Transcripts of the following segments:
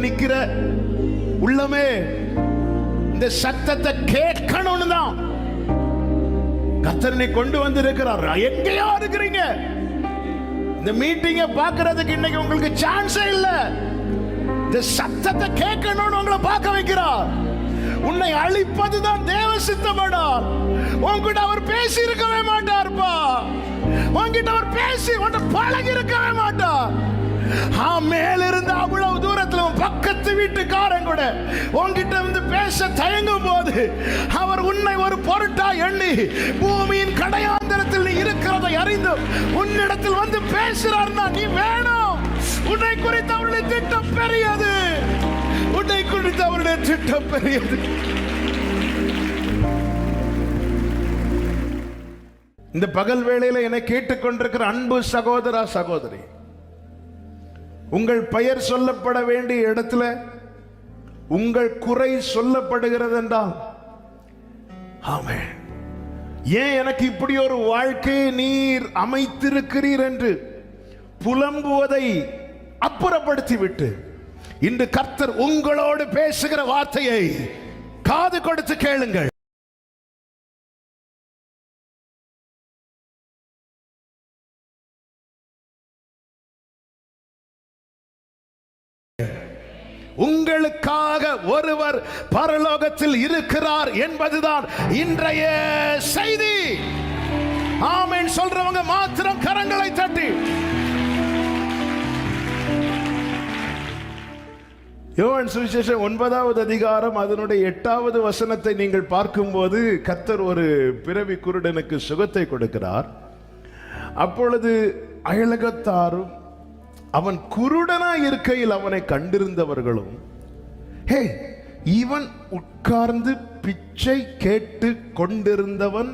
நிக்கிற உள்ளமே இந்த சத்தத்தை கேட்கணும்னு தான் கர்த்தர் கொண்டு வந்து இருக்கிறார். எங்கேயோ இருக்கிறீங்க, இந்த மீட்டிங்க பார்க்கிறதுக்கு இன்னைக்கு உங்களுக்கு சான்ஸே இல்ல. இந்த சத்தத்தை கேட்கணும்னு உங்களை பார்க்க வைக்கிறார். உன்னை அழிப்பதுதான் தேவ சித்தமானார். உன்கிட்ட அவர் பேசி இருக்கவே மாட்டார்ப்பா. உன்கிட்ட அவர் பேசி உன்னை பழகி இருக்கவே மாட்டார். மேலிருந்து அவ்வளவு தூரத்துல பக்கத்து வீட்டுக்காரன் கூட உன்கிட்ட வந்து பேச தயங்கும் போது அவர் உன்னை ஒரு பொருட்டா எண்ணி பூமியின் கடையாந்தரத்தில் நீ இருக்கிறதை அறிந்து உன்னிடத்தில் வந்து பேசுறார்னா நீ வேணும். உன்னை குறித்து அவருடைய திட்டம் பெரியது. உன்னை குறித்து அவருடைய திட்டம் பெரியது. இந்த பகல் வேளையில என்னை கேட்டுக்கொண்டிருக்கிற அன்பு சகோதரா சகோதரி, உங்கள் பெயர் சொல்லப்பட வேண்டிய இடத்துல உங்கள் குறை சொல்லப்படுகிறது என்றால் ஆமென், ஏன் எனக்கு இப்படி ஒரு வாழ்க்கையை நீர் அமைத்திருக்கிறீர் என்று புலம்புவதை அப்புறப்படுத்திவிட்டு இன்று கர்த்தர் உங்களோடு பேசுகிற வார்த்தையை காது கொடுத்து கேளுங்கள். உங்களுக்காக ஒருவர் பரலோகத்தில் இருக்கிறார் என்பதுதான் இன்றைய செய்தி. ஆமென் சொல்றவங்க மாத்திரம் கரங்களை தட்டி. யோவான் சுவிசேஷம் 9வது அதிகாரம் அதனுடைய 8வது வசனத்தை நீங்கள் பார்க்கும்போது கர்த்தர் ஒரு பிறவி குருடனுக்கு சுகத்தை கொடுக்கிறார். அப்பொழுது அயலகத்தாரும் அவன் குருடனாய் இருக்கையில் அவனை கண்டிருந்தவர்களும், ஹே, இவன் உட்கார்ந்து பிச்சை கேட்டு கொண்டிருந்தவன்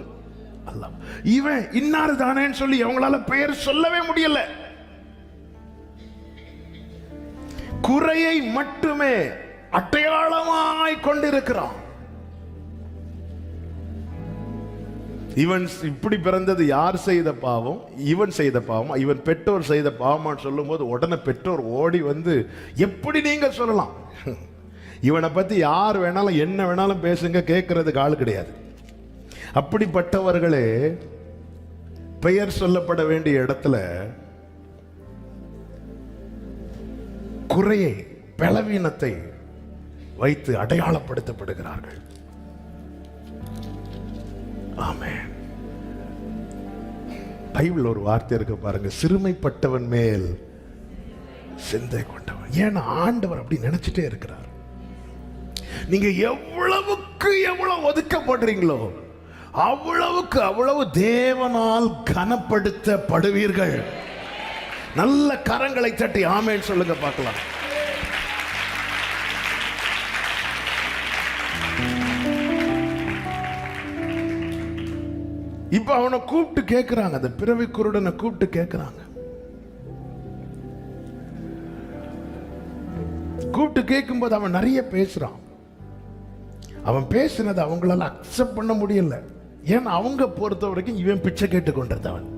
அல்ல, இவன் இன்னாரு தானேன்னு சொல்லி அவங்களால பெயர் சொல்லவே முடியல. குறையை மட்டுமே அடையாளமாய் கொண்டிருக்கிறான். இவன் இப்படி பிறந்தது யார் செய்த பாவம்? இவன் செய்த பாவம். இவன் பெற்றோர் செய்த பாவமான்னு சொல்லும் போது உடனே பெற்றோர் ஓடி வந்து, எப்படி நீங்க சொல்லலாம்? இவனை பத்தி யார் வேணாலும் என்ன வேணாலும் பேசுங்க, கேட்கறதுக்கு ஆள் கிடையாது. அப்படிப்பட்டவர்களே பெயர் சொல்லப்பட வேண்டிய இடத்துல குறையை, பலவீனத்தை வைத்து அடையாளப்படுத்தப்படுகிறார்கள். ஆமென். பைபிள் ஒரு வார்த்தை இருக்கு பாருங்க, சிறுமைப்பட்டவன் மேல் சிந்தை கொண்டவன். ஏன்னா ஆண்டவர் அப்படி நினைச்சிட்டே இருக்கிறார். நீங்க எவ்வளவுக்கு எவ்வளவு ஒதுக்கப்படுறீங்களோ அவ்வளவுக்கு அவ்வளவு தேவனால் கனப்படுத்தப்படுவீர்கள். நல்ல கரங்களை தட்டி ஆமென் சொல்லுங்க பார்க்கலாம். இப்ப அவனை கூப்பிட்டு கேட்கிறாங்க, அந்த பிறவி குருடனை கூப்பிட்டு கேட்கிறாங்க. கூப்பிட்டு கேட்கும்போது அவன் நிறைய பேசுறான். அவன் பேசினதை அவங்களால அக்செப்ட் பண்ண முடியல. ஏன்னா அவங்க பொறுத்த வரைக்கும் இவன் பிச்சை கேட்டு கொண்டிருந்தவன்,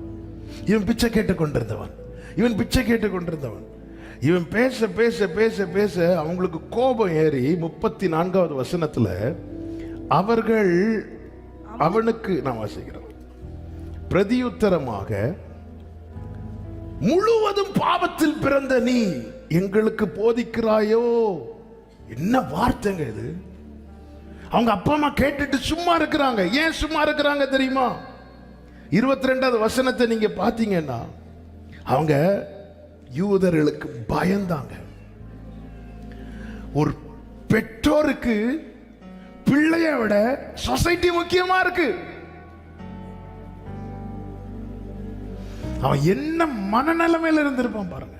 இவன் பிச்சை கேட்டு கொண்டிருந்தவன், இவன் பிச்சை கேட்டு கொண்டிருந்தவன். இவன் பேச பேச பேச பேச அவங்களுக்கு கோபம் ஏறி 34வது வசனத்துல அவர்கள் அவனுக்கு, நான் வாசிக்கிறேன், பிரதியுத்தரமாக, முழுவதும் பாவத்தில் பிறந்த நீ எங்களுக்கு போதிக்கிறாயோ. என்ன வார்த்தைங்க இது! அவங்க அப்பா அம்மா கேட்டுட்டு சும்மா இருக்கிறாங்க. ஏன் சும்மா இருக்கிறாங்க தெரியுமா? 22வது வசனத்தை நீங்க பாத்தீங்கன்னா, அவங்க யூதர்களுக்கு பயந்தாங்க. ஒரு பெற்றோருக்கு பிள்ளைய விட சொசைட்டி முக்கியமா இருக்கு. அவன் என்ன மனநிலைமையில இருந்திருப்பான் பாருங்க.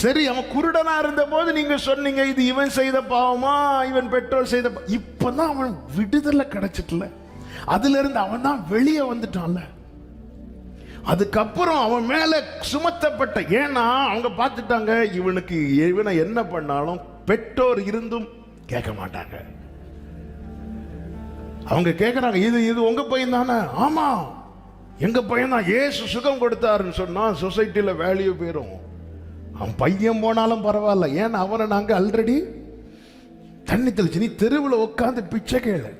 சரி, அவன் குருடனா இருந்த போது நீங்க சொன்னீங்க இது இவன் செய்த பாவமா, இவன் பெற்றோர் செய்த. இப்பதான் அவன் விடுதலை கிடைச்சிட்டுல, அதுல இருந்து அவன் தான் வெளியே வந்துட்டான்ல. அதுக்கப்புறம் அவன் மேல சுமத்தப்பட்ட, ஏன்னா அவங்க பார்த்துட்டாங்க இவனுக்கு, இவனை என்ன பண்ணாலும் பெற்றோர் இருந்தும் கேட்க மாட்டாங்க. அவங்க கேட்கிறாங்க, இது இது உங்க பையன் தானே? ஆமா, எங்க பையன் தான் ஏசு சுகம் கொடுத்தாருன்னு சொன்னா சொசைட்டில வேல்யூ போயிரும். அவன் பையன் போனாலும் பரவாயில்ல, ஏன்னா அவனை நாங்க ஆல்ரெடி தண்ணி தெளிச்சு. நீ தெருவில் உட்காந்து பிச்சை கேளு.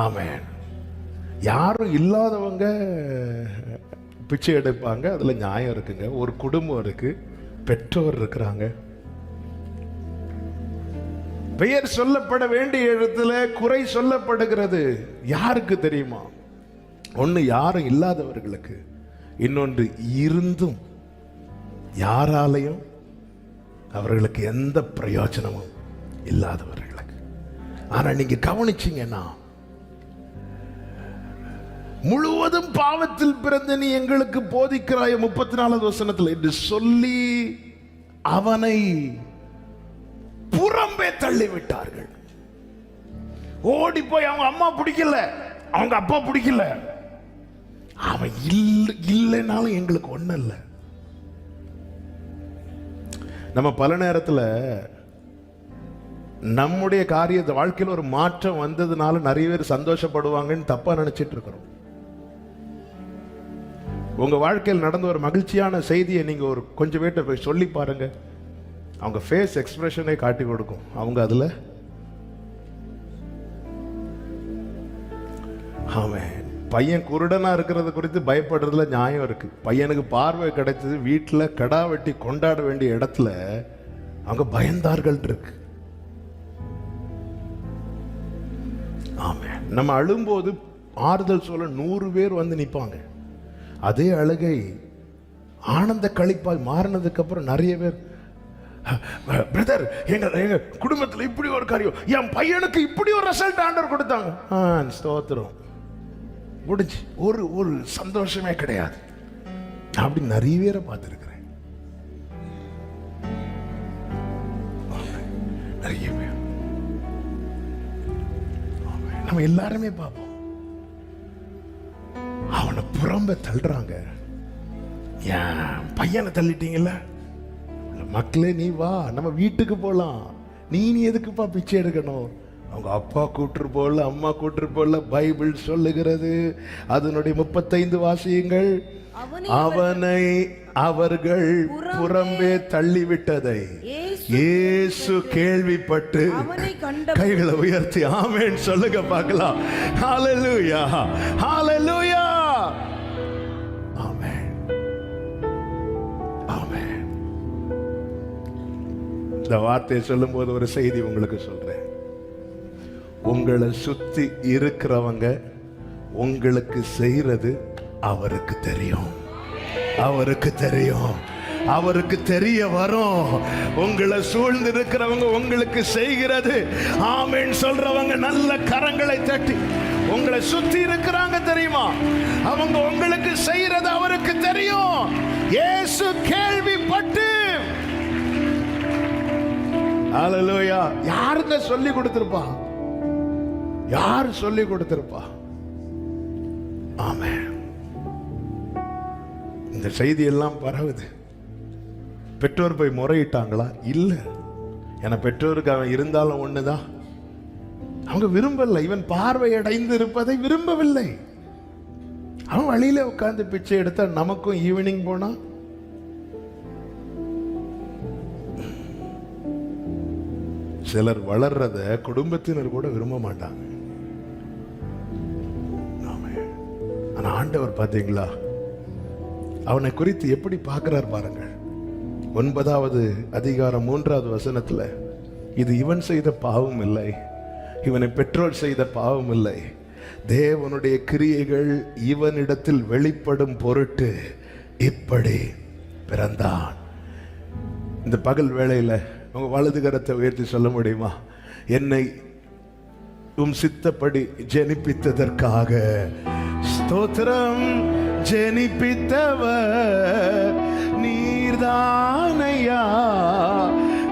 ஆமென். யாரும் இல்லாதவங்க பிச்சை எடுப்பாங்க, அதுல நியாயம் இருக்குங்க. ஒரு குடும்பம் இருக்கு, பெற்றோர் இருக்கிறாங்க. பெயர் சொல்லப்பட வேண்டிய இடத்துல குறை சொல்லப்படுகிறது. யாருக்கு தெரியுமா? ஒண்ணு யாரும் இல்லாதவர்களுக்கு, இன்னொன்று இருந்தும் யாராலையும் அவர்களுக்கு எந்த பிரயோஜனமும் இல்லாதவர்களுக்கு. ஆனா நீங்க கவனிச்சீங்கன்னா, முழுவதும் பாவத்தில் பிறந்த நீ எங்களுக்கு போதிக்கிறாய் 34வது வசனத்தில் என்று சொல்லி அவனை புறம்பே தள்ளிவிட்டார்கள். ஓடி போய் அவங்க அம்மா பிடிக்கல, அவங்க அப்பா பிடிக்கல, அவன் இல்லைனாலும் எங்களுக்கு ஒண்ணு இல்லை. நம்ம பல நேரத்தில் நம்முடைய காரியத்தை வாழ்க்கையில் ஒரு மாற்றம் வந்ததுனால நிறைய பேர் சந்தோஷப்படுவாங்கன்னு தப்பா நினைச்சிட்டு இருக்கிறோம். உங்க வாழ்க்கையில் நடந்த ஒரு மகிழ்ச்சியான செய்தியை நீங்க ஒரு கொஞ்சம் பேர்ட்ட போய் சொல்லி பாருங்க, அவங்க ஃபேஸ் எக்ஸ்பிரஷனை காட்டி கொடுக்கும். அவங்க அதுல ஆமென். பையன் குருடனா இருக்கிறது குறித்து பயப்படுறதுல நியாயம் இருக்கு. பையனுக்கு பார்வை கிடைச்சது, வீட்டில் கடா வெட்டி கொண்டாட வேண்டிய இடத்துல அவங்க பயந்தார்கள் இருக்கு. ஆமென். நம்ம அழும்போது ஆறுதல் சொல்ல 100 பேர் வந்து நிற்பாங்க. அதே அழுகை ஆனந்த கழிப்பாய் மாறினதுக்கு அப்புறம் நிறைய பேர், பிரதர் எங்க குடும்பத்தில் இப்படி ஒரு காரியம், என் பையனுக்கு இப்படி ஒரு ரிசல்ட் ஆண்டவர் கொடுத்தாங்க, ஸ்தோத்திரம், முடிஞ்சு. ஒரு சந்தோஷமே கிடையாது. அப்படி நிறைய பேரை பார்த்திருக்கிறேன். நிறைய பேர் நம்ம எல்லாருமே பார்ப்போம். அவனை புறம்ப தள்ளுறாங்க. என் பையனை தள்ளிட்டீங்கல்ல, மக்களே நீ வா, நம்ம வீட்டுக்கு போலாம், நீ எதுக்குப்பா பிச்சை எடுக்கணும்? அவங்க அப்பா கூட்டு போல, அம்மா கூட்டு போல, பைபிள் சொல்லுகிறது. அதனுடைய 35 வாசியங்கள். அவனை அவர்கள் புறம்பே தள்ளிவிட்டதை இயேசு கேள்விப்பட்டு கைகளை உயர்த்தி ஆமென் சொல்லுங்க பார்க்கலாம். ஹல்லேலூயா, ஹல்லேலூயா, ஆமென், ஆமென். இந்த வார்த்தையை சொல்லும் போது ஒரு செய்தி உங்களுக்கு சொல்றேன். உங்களை சுத்தி இருக்கிறவங்க உங்களுக்கு செய்யறது அவருக்கு தெரியும், அவருக்கு தெரியும், அவருக்கு தெரிய வரும். உங்களை சூழ்ந்து இருக்கிறவங்க உங்களுக்கு செய்கிறது ஆமென் சொல்றவங்க நல்ல கரங்களை தட்டி உங்களை சுத்தி இருக்கிறாங்க தெரியுமா? அவங்க உங்களுக்கு செய்யறது அவருக்கு தெரியும். இயேசு கேள்விப்பட்டு, ஹல்லேலூயா. யாருங்க சொல்லி கொடுத்திருப்பா? யார் சொல்லி கொடுத்திருப்பா? ஆமென். இந்த செய்தி எல்லாம் பரவுது. பெற்றோர் போய் முறையிட்டாங்களா? இல்ல. ஏன்னா பெற்றோருக்கு அவன் இருந்தாலும் ஒண்ணுதான், அவங்க விரும்பல. இவன் பார்வை அடைந்து இருப்பதை விரும்பவில்லை. அவன் வழியில உட்கார்ந்து பிச்சை எடுத்தா நமக்கும் ஈவினிங் போனா சிலர் வளர்றத குடும்பத்தினர் கூட விரும்ப மாட்டாங்க. ஆனா ஆண்டவர் பாத்தீங்களா, அவனை குறித்து எப்படி பார்க்கிறார் பாருங்கள். 9வது அதிகாரம் 3வது வசனத்துல, இது இவன் செய்த பாவம் இல்லை, இவனை பெற்றோர் செய்த பாவம் இல்லை, தேவனுடைய கிரியைகள் இவனிடத்தில் வெளிப்படும் பொருட்டு இப்படி பிறந்தான். இந்த பகல் வேளையில உங்க வலது கரத்தை உயர்த்தி சொல்ல முடியுமா? என்னை உம் சித்தப்படி ஜெனிப்பித்ததற்காக ஸ்தோத்திரம். ஜெனிப்பித்தவர் நீர்தானையா,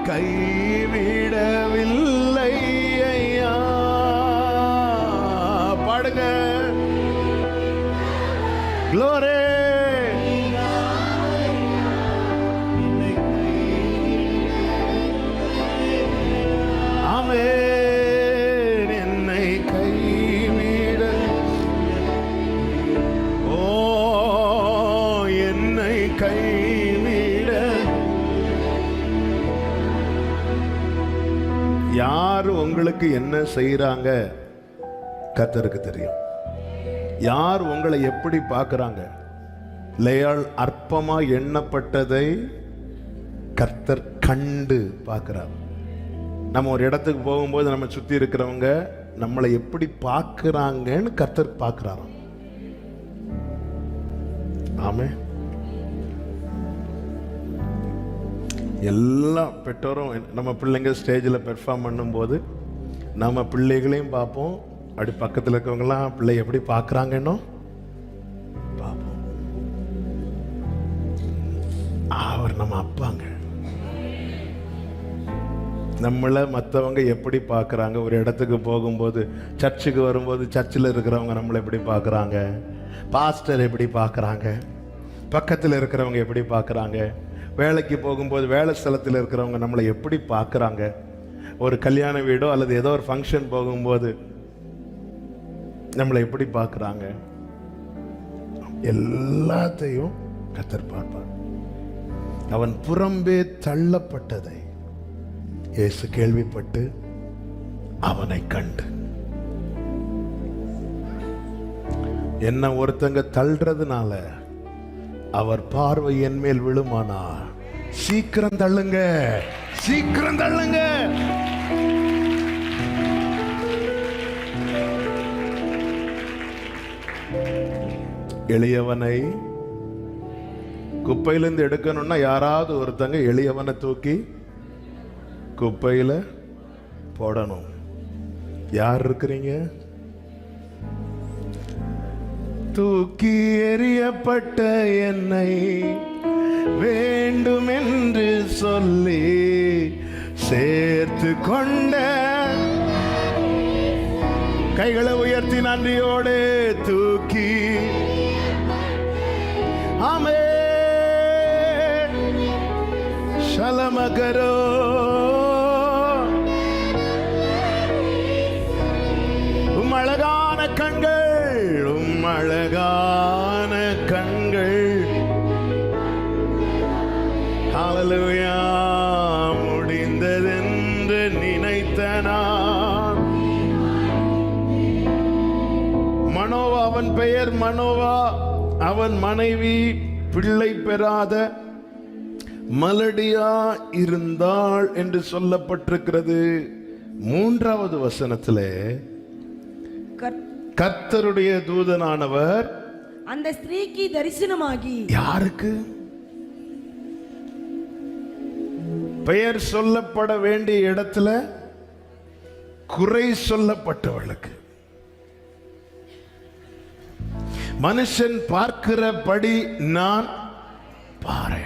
கைவிடவில்லை ஐயா. பாடுங்க, க்ளோரி. ஆமென். என்னை கைவிட கைவிட. யார் உங்களுக்கு என்ன செய்யறாங்க கர்த்தருக்கு தெரியும். யார் உங்களை எப்படி பார்க்கறாங்க, லேயாள் அற்பமா எண்ணப்பட்டதை கர்த்தர் கண்டு பார்க்கிறார். நம்ம ஒரு இடத்துக்கு போகும்போது நம்ம சுத்தி இருக்கிறவங்க நம்மளை எப்படி பார்க்கறாங்கன்னு கர்த்தர் பார்க்கிறாராம். ஆமே. எல்லா பெற்றோரும் நம்ம பிள்ளைங்க ஸ்டேஜில் பெர்ஃபார்ம் பண்ணும்போது நம்ம பிள்ளைகளையும் பார்ப்போம், அப்படி பக்கத்தில் இருக்கவங்களாம் பிள்ளை எப்படி பார்க்குறாங்கன்னோ பார்ப்போம். அவர் நம்ம அப்பாங்க. நம்மளை மற்றவங்க எப்படி பார்க்குறாங்க, ஒரு இடத்துக்கு போகும்போது, சர்ச்சுக்கு வரும்போது சர்ச்சில் இருக்கிறவங்க நம்மளை எப்படி பார்க்குறாங்க, பாஸ்டர் எப்படி பார்க்குறாங்க, பக்கத்தில் இருக்கிறவங்க எப்படி பார்க்குறாங்க, வேலைக்கு போகும்போது வேலை ஸ்தலத்தில் இருக்கிறவங்க நம்மளை எப்படி பார்க்குறாங்க, ஒரு கல்யாண வீடோ அல்லது ஏதோ ஒரு ஃபங்க்ஷன் போகும்போது நம்மளை எப்படி பார்க்குறாங்க, எல்லாத்தையும் கர்த்தர் பார்ப்பார். அவன் புறம்பே தள்ளப்பட்டதை இயேசு கேள்விப்பட்டு அவனை கண்டு. என்ன ஒருத்தங்க தள்ளுறதுனால அவர் பார்வை என் மேல் விழுமானா, சீக்கிரம் தள்ளுங்க, சீக்கிரம் தள்ளுங்க. எளியவனை குப்பையிலிருந்து எடுக்கணும்னா யாராவது ஒருத்தங்க எளியவனை தூக்கி குப்பையில போடணும். யார் இருக்கிறீங்க? தூக்கி எறியப்பட்ட என்னை வேண்டும் என்று சொல்லி சேர்த்து கொண்ட, கைகளை உயர்த்தி நன்றியோடு தூக்கி, ஆமே ஷலமகரோ, அழகான கண்கள், அழகான கண்கள், ஹல்லேலூயா, முடிந்ததென்று நினைத்த நான். மனோவா, அவன் பெயர் மனோவா, அவன் மனைவி பிள்ளை பெறாத மலடியா இருந்தாள் என்று சொல்லப்பட்டிருக்கிறது. 3வது வசனத்திலே கர்த்தருடைய தூதனானவர் அந்த ஸ்திரீக்கு தரிசனமாகி, யாருக்கு? பெயர் சொல்லப்பட வேண்டிய இடத்துல குறை சொல்லப்பட்டவளுக்கு, மனுஷன் பார்க்கிறபடி நான் பாரு.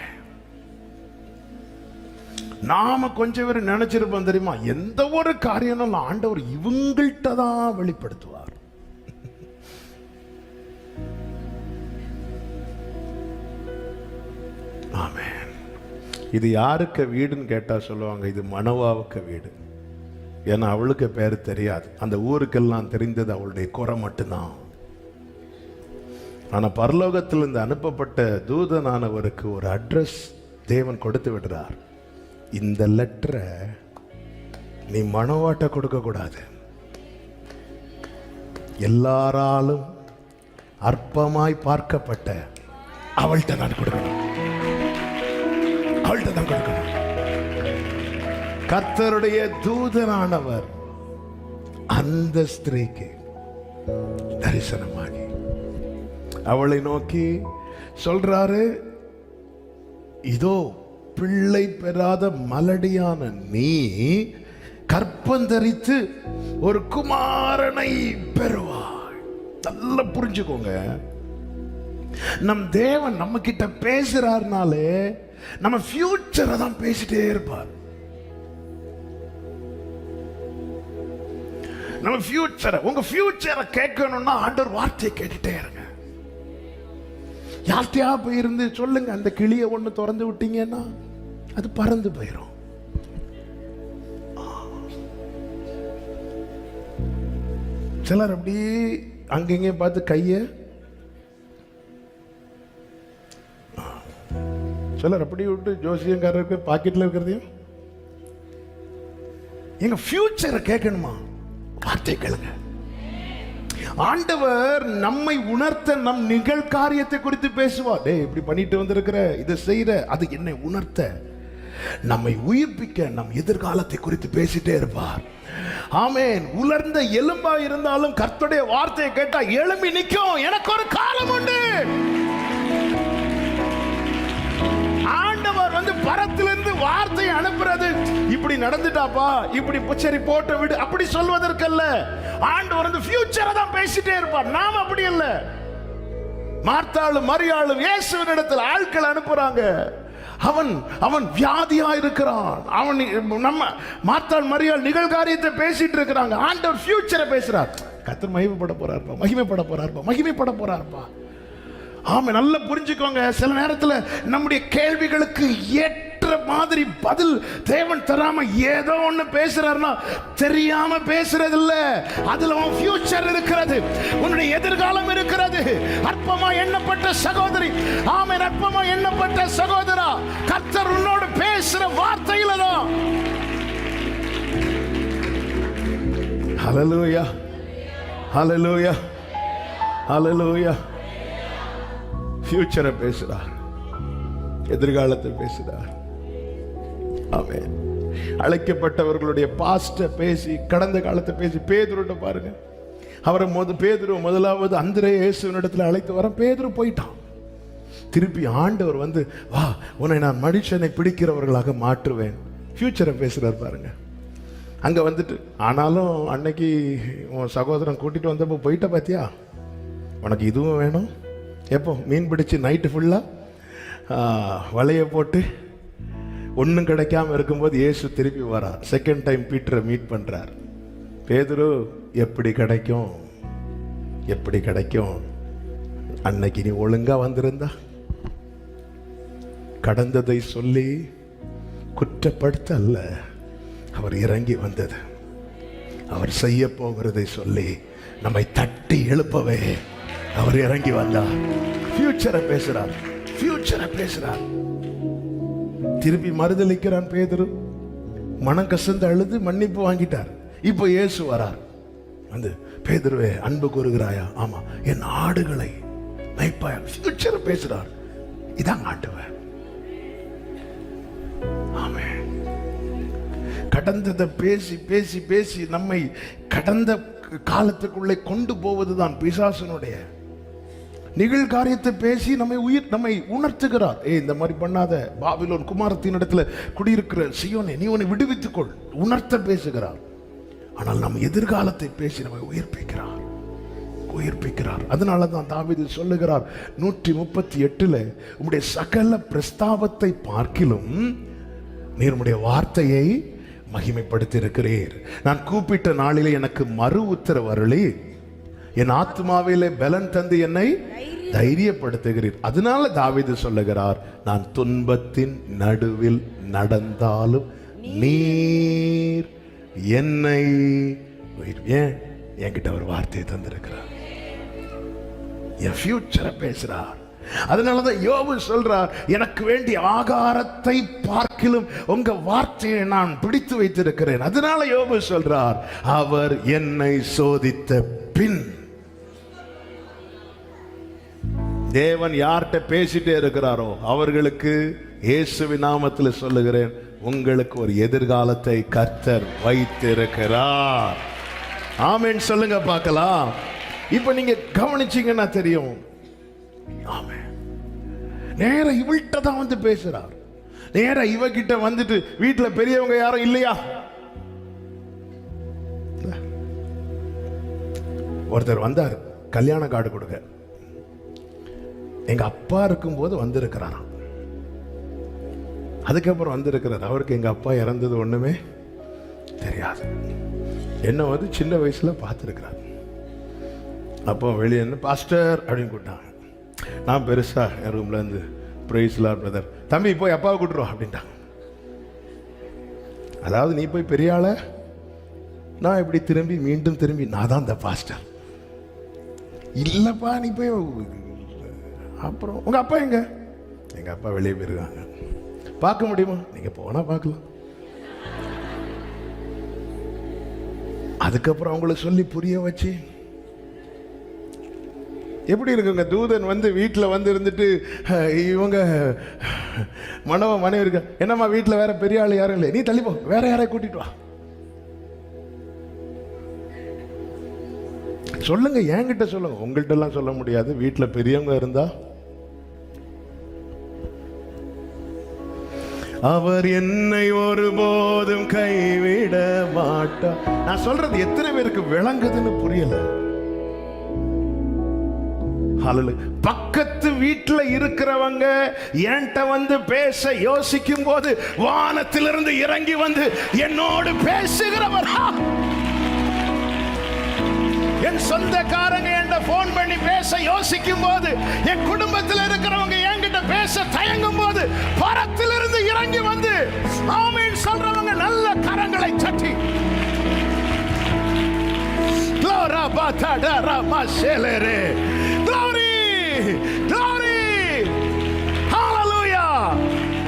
நாம கொஞ்சம் பேர் நினைச்சிருப்போம் தெரியுமா, எந்த ஒரு காரியம் ஆண்டவர் இவங்கள்ட்ட தான் வெளிப்படுத்துவார். ஆமென். இது யாருக்கு வீடுன்னு கேட்டா சொல்லுவாங்க, இது மனோவாவுக்கு வீடு. ஏன்னா அவளுக்கு பேர் தெரியாது, அந்த ஊருக்கெல்லாம் தெரிந்தது அவளுடைய குறை மட்டும்தான். ஆனா பரலோகத்திலிருந்து அனுப்பப்பட்ட தூதனானவருக்கு ஒரு அட்ரஸ் தேவன் கொடுத்து விடுறார். இந்த லெட்டரை நீ மனோவாட்ட கொடுக்க கூடாது, எல்லாராலும் அற்பமாய் பார்க்கப்பட்ட அவள்கிட்ட தான் கொடுக்கணும், அவள்கிட்ட தான் கொடுக்கணும். கர்த்தருடைய தூதனானவர் அந்த ஸ்திரீக்கு தரிசனமாகி அவளை நோக்கி சொல்றாரு, இதோ பிள்ளை பெறாத மலடியான நீ கற்பந்தரித்து ஒரு குமாரனை பெறுவாய். நல்லா புரிஞ்சுக்கோங்க, நம் தேவன் நம்ம கிட்ட பேசுறாருனாலே நம்ம ஃபியூச்சரை தான் பேசிட்டே இருப்பார். நம்ம ஃபியூச்சரை, உங்க ஃபியூச்சரை கேட்கணும்னா ஆண்டவர் வார்த்தையை கேட்டுட்டே இருங்க. யார்கிட்டயா போயிருந்து சொல்லுங்க, அந்த கிளியை ஒண்ணு திறந்து விட்டீங்கன்னா அது பறந்து போயிடும். சிலர் அப்படியே அங்கங்க பார்த்து கைய சிலர் அப்படி விட்டு ஜோசியங்காரருக்கு பாக்கெட்ல இருக்கிறதையும். எங்க ஃபியூச்சரை கேட்கணுமா? வார்த்தை கேளுங்க. ஆண்டவர் நம்மை உணர்த்த நம் நிகழ்காரியத்தை குறித்து பேசுவார். டேய், இப்படி பண்ணிட்டு வந்திருக்கிற, இதை செய்யற, அது என்னை உணர்த்த, நம்மை உயிர்ப்பிக்க நம் எதிர்காலத்தை குறித்து பேசிட்டே இருப்பார். ஆமென். உலர்ந்த எலும்பா இருந்தாலும் கர்த்தருடைய வார்த்தையை கேட்டா எழும்பி நிற்கும். எனக்கு ஒரு காலம் உண்டு. ஆண்டவர் பரத்திலிருந்து வார்த்தையை அனுப்புறது இப்படி நடந்துட்டாப்பா, இப்படி சரி போட்டு விடு அப்படி சொல்வதற்கல்ல. ஆண்டவர் ஃபியூச்சரை தான் பேசிட்டே இருப்பார். நாம் அப்படி இல்ல. மார்த்தாளும் மரியாளும் இயேசுவின் இடத்துல ஆட்கள் அனுப்புறாங்க. அவன் அவன் வியாதியா இருக்கிறான். அவன் நம்ம மார்த்தாள் மரியாள் நிகழ்காரியத்தை பேசிட்டு இருக்கிறாங்க. ஆண்டவர் ஃபியூச்சரை பேசுறார். கர்த்தர் மகிமைப்பட போறாருப்பா, மகிமைப்பட போறாருப்பா, மகிமைப்பட போறாருப்பா. ஆமா, நல்லா புரிஞ்சுக்கோங்க. சில நேரத்தில் நம்முடைய கேள்விகளுக்கு ஏற்ற மாதிரி பதில் தேவன் தராம ஏதோ ஒண்ணு பேசுறாருன்னா தெரியாம பேசுறது இல்ல. அதுல உன் ஃபியூச்சர் இருக்கிறது, உன்னுடைய எதிர்காலம் இருக்கிறது. அற்பமா எண்ணப்பட்ட சகோதரி, ஆமென், அற்பமா எண்ணப்பட்ட சகோதரா, கர்த்தர் உன்னோடு பேசுற வார்த்தையில தான். ஹல்லேலூயா, ஹல்லேலூயா, ஹல்லேலூயா. ஃபியூச்சரை பேசுறார், எதிர்காலத்தை பேசுறார். ஆமென். அழைக்கப்பட்டவர்களுடைய பாஸ்ட பேசி, கடந்த காலத்தை பேசி. பேதுருட்ட பாருங்க, அவரை பேதுரு முதலாவது அந்திரேயா இயேசுவின் இடத்துல அழைத்து வர, பேதுரு போயிட்டான். திருப்பி ஆண்டவர் வா, உன்னை நான் மனுஷனை பிடிக்கிறவர்களாக மாற்றுவேன். ஃபியூச்சரை பேசுறார் பாருங்க. அங்க ஆனாலும் அன்னைக்கு உன் சகோதரன் கூட்டிட்டு வந்தப்போ போயிட்ட பாத்தியா, உனக்கு இதுவும் வேணும். எப்போ மீன் பிடிச்சி நைட்டு ஃபுல்லாக வலையை போட்டு ஒன்றும் கிடைக்காம இருக்கும்போது இயேசு திருப்பி வரார். செகண்ட் டைம் பீட்டரை மீட் பண்ணுறார். பேதுரு, எப்படி கிடைக்கும், எப்படி கிடைக்கும்? அன்னைக்கு நீ ஒழுங்கா வந்திருந்தா, கடந்ததை சொல்லி குற்றப்படுத்த அல்ல, அவர் இறங்கி வந்தது, அவர் செய்ய போகிறதை சொல்லி நம்மை தட்டி எழுப்பவே அவர் இறங்கி வந்தார். ஃபியூச்சரை பேசுறார், ஃபியூச்சரை பேசுறார். திருப்பி மறுதலிக்கிறான் பேதுரு. மனம் கசந்து அழுது மன்னிப்பு வாங்கிட்டார். இப்போ இயேசு வரார். பேதுருவே, அன்பு கூறுகிறாயா? ஆமா, என் ஆடுகளை மேய்ப்பாயா? ஃபியூச்சரை பேசுறார். இதான் ஆண்டவர். ஆமென். கடந்ததை பேசி பேசி பேசி நம்மை கடந்த காலத்துக்குள்ளே கொண்டு போவதுதான் பிசாசனுடைய நிகழ்காரியத்தை பேசி நம்மை உணர்த்துகிறார். இந்த மாதிரி பண்ணாத, பாபிலோன் குமாரத்தின் இடத்துல குடியிருக்கிற சீயோனே, நீ உன்னை விடுவித்துக்கொள், உணர்த்த பேசுகிறார். ஆனால் நம்ம எதிர்காலத்தை பேசி நம்மை உயிர்ப்பிக்கிறார். அதனாலதான் தாவீது சொல்லுகிறார் 138 உம்முடைய சகல பிரஸ்தாபத்தை பார்க்கிலும் நீர் உம்முடைய வார்த்தையை மகிமைப்படுத்தி இருக்கிறீர். நான் கூப்பிட்ட நாளிலே எனக்கு மறு உத்தரவு அருளி என் ஆத்மாவிலே பலன் தந்து என்னை தைரியப்படுத்துகிறீர். அதனால தாவீது சொல்லுகிறார், நான் துன்பத்தின் நடுவில் நடந்தாலும் நீர் என்னை ஏன் என்கிட்ட ஒரு வார்த்தையை தந்திருக்கிறார். என் ஃபியூச்சரை பேசுறார். அதனாலதான் யோபு சொல்றார், எனக்கு வேண்டிய ஆகாரத்தை பார்க்கிலும் உங்க வார்த்தையை நான் பிடித்து வைத்திருக்கிறேன். அதனால யோபு சொல்றார், அவர் என்னை சோதித்த பின். தேவன் யார்கிட்ட பேசிட்டே இருக்கிறாரோ அவர்களுக்கு இயேசுவின் நாமத்தில் சொல்லுகிறேன், உங்களுக்கு ஒரு எதிர்காலத்தை கர்த்தர் வைத்திருக்கிறார். ஆமென் சொல்லுங்க பார்க்கலாம். இப்ப நீங்க கவனிச்சீங்கன்னா தெரியும். ஆமென். நேர இவள்கிட்ட தான் பேசுறார். நேர இவகிட்ட வீட்டுல பெரியவங்க யாரும் இல்லையா? ஒருத்தர் வந்தார் கல்யாண கார்டு கொடுக்க. எங்க அப்பா இருக்கும்போது வந்திருக்கிறாராம். அதுக்கப்புறம் வந்திருக்கிறார். அவருக்கு எங்க அப்பா இறந்தது ஒண்ணுமே தெரியாது. என்ன சின்ன வயசுல பார்த்துருக்கிறார். அப்போ வெளியே பாஸ்டர் அப்படின்னு கூப்பிட்டாங்க. நான் பெருசா என் ரூம்ல இருந்து பிரைஸ் லார்ட் பிரதர், தம்பி போய் அப்பாவை கூட்டுருவோம் அப்படின்ட்டாங்க. அதாவது நீ போய் பெரிய ஆள, நான் இப்படி திரும்பி மீண்டும் திரும்பி நான் தான் இந்த பாஸ்டர். இல்லப்பா நீ போய். அப்புறம் உங்க அப்பா எங்க? எங்க அப்பா வெளியே போயிருக்காங்க, பார்க்க முடியுமா? நீங்க போனா பார்க்கலாம். அதுக்கப்புறம் அவங்கள சொல்லி புரிய வச்சு எப்படி இருக்குங்க? தூதன் வந்து வீட்டில் வந்து இருந்துட்டு இவங்க மனைவி இருக்க, என்னம்மா வீட்டில் வேற பெரிய ஆள் யாரும் இல்லை, நீ தள்ளிப்போ, வேற யாரையும் கூட்டிட்டு வா. சொல்லுங்க, என்கிட்ட சொல்லுங்க, உங்கள்கிட்ட எல்லாம் சொல்ல முடியாது. வீட்டில் பெரியவங்க இருந்தா அவர் என்னை ஒருபோதும் கைவிட மாட்டார். நான் சொல்றது எத்தனை பேருக்கு விளங்குதுன்னு புரியல. பக்கத்து வீட்டுல இருக்கிறவங்க என்கிட்ட வந்து பேச யோசிக்கும் போது வானத்திலிருந்து இறங்கி வந்து என்னோடு பேசுகிறவர். என் சொந்தக்காரங்க என்கிட்ட போன் பண்ணி பேச யோசிக்கும் போது, என் குடும்பத்தில் இருக்கிறவங்க என்கிட்ட பேச தயங்கும் போது பரத்திலிருந்து இறங்கி வந்து ஆமென் சொல்றவங்க நல்ல கரங்களை தட்டி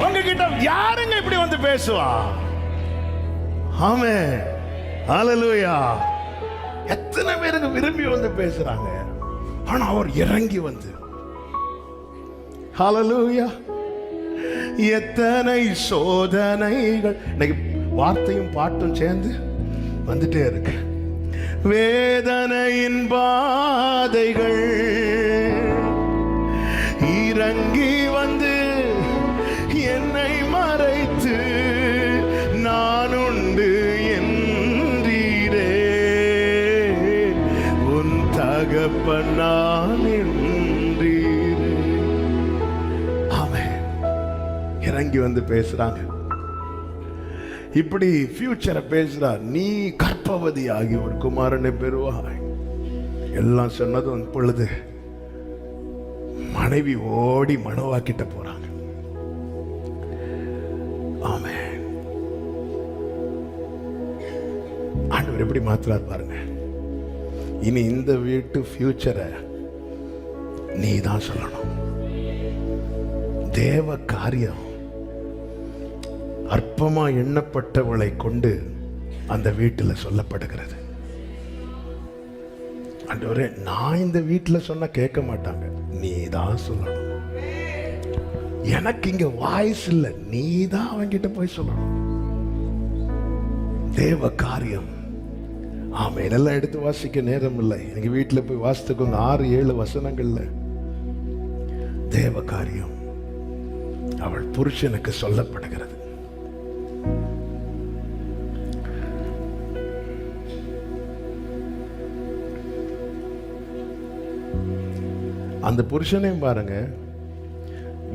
உங்ககிட்ட யாருங்க இப்படி வந்து பேசுவா? ஆமென், ஹல்லேலூயா. எத்தனை பேருக்கு விரும்பி வந்து பேசுறாங்க, ஆனா அவர் இறங்கி வந்து ஹல்லேலூயா. எத்தனை சோதனைகள், இன்னைக்கு வார்த்தையும் பாட்டும் சேர்ந்து வந்துட்டே இருக்கு. வேதனையின் பாதைகள் இறங்கி வந்து என்னை மறைத்து நான் உண்டு என்றீரே, உன் தகப்பன் நான் என்றீரே. ஆமென். இறங்கி வந்து பேசுறாங்க, இப்படி ஃபியூச்சரை பேசுறார். நீ கர்ப்பவதி ஆகி ஒரு குமாரனை பெறுவாய். எல்லாம் சொன்னதும் பொழுது மனைவி ஓடி மனோவாக்கிட்ட போறாங்க. ஆமென். ஆண்டவர் எப்படி மாத்துறார் பாருங்க. இனி இந்த வீட்டு ஃபியூச்சரை நீ தான் சொல்லணும். தேவ காரியம் அற்பமா எண்ணப்பட்டவளை கொண்டு அந்த வீட்டில் சொல்லப்படுகிறது. ஆண்டவரே, நான் இந்த வீட்டில் சொன்னா கேட்க மாட்டாங்க, நீ தான் சொல்லணும். எனக்கு இங்க வாய்ஸ் இல்லை, நீ தான் அவங்கிட்ட போய் சொல்லணும். தேவ காரியம். ஆமா, இதெல்லாம் எடுத்து வாசிக்க நேரம் இல்லை. எங்க வீட்டில் போய் வாசித்துக்கோங்க, 6-7 வசனங்கள்ல தேவ காரியம் அவள் புருஷனுக்கு சொல்லப்படுகிறது. அந்த புருஷனையும் பாருங்க,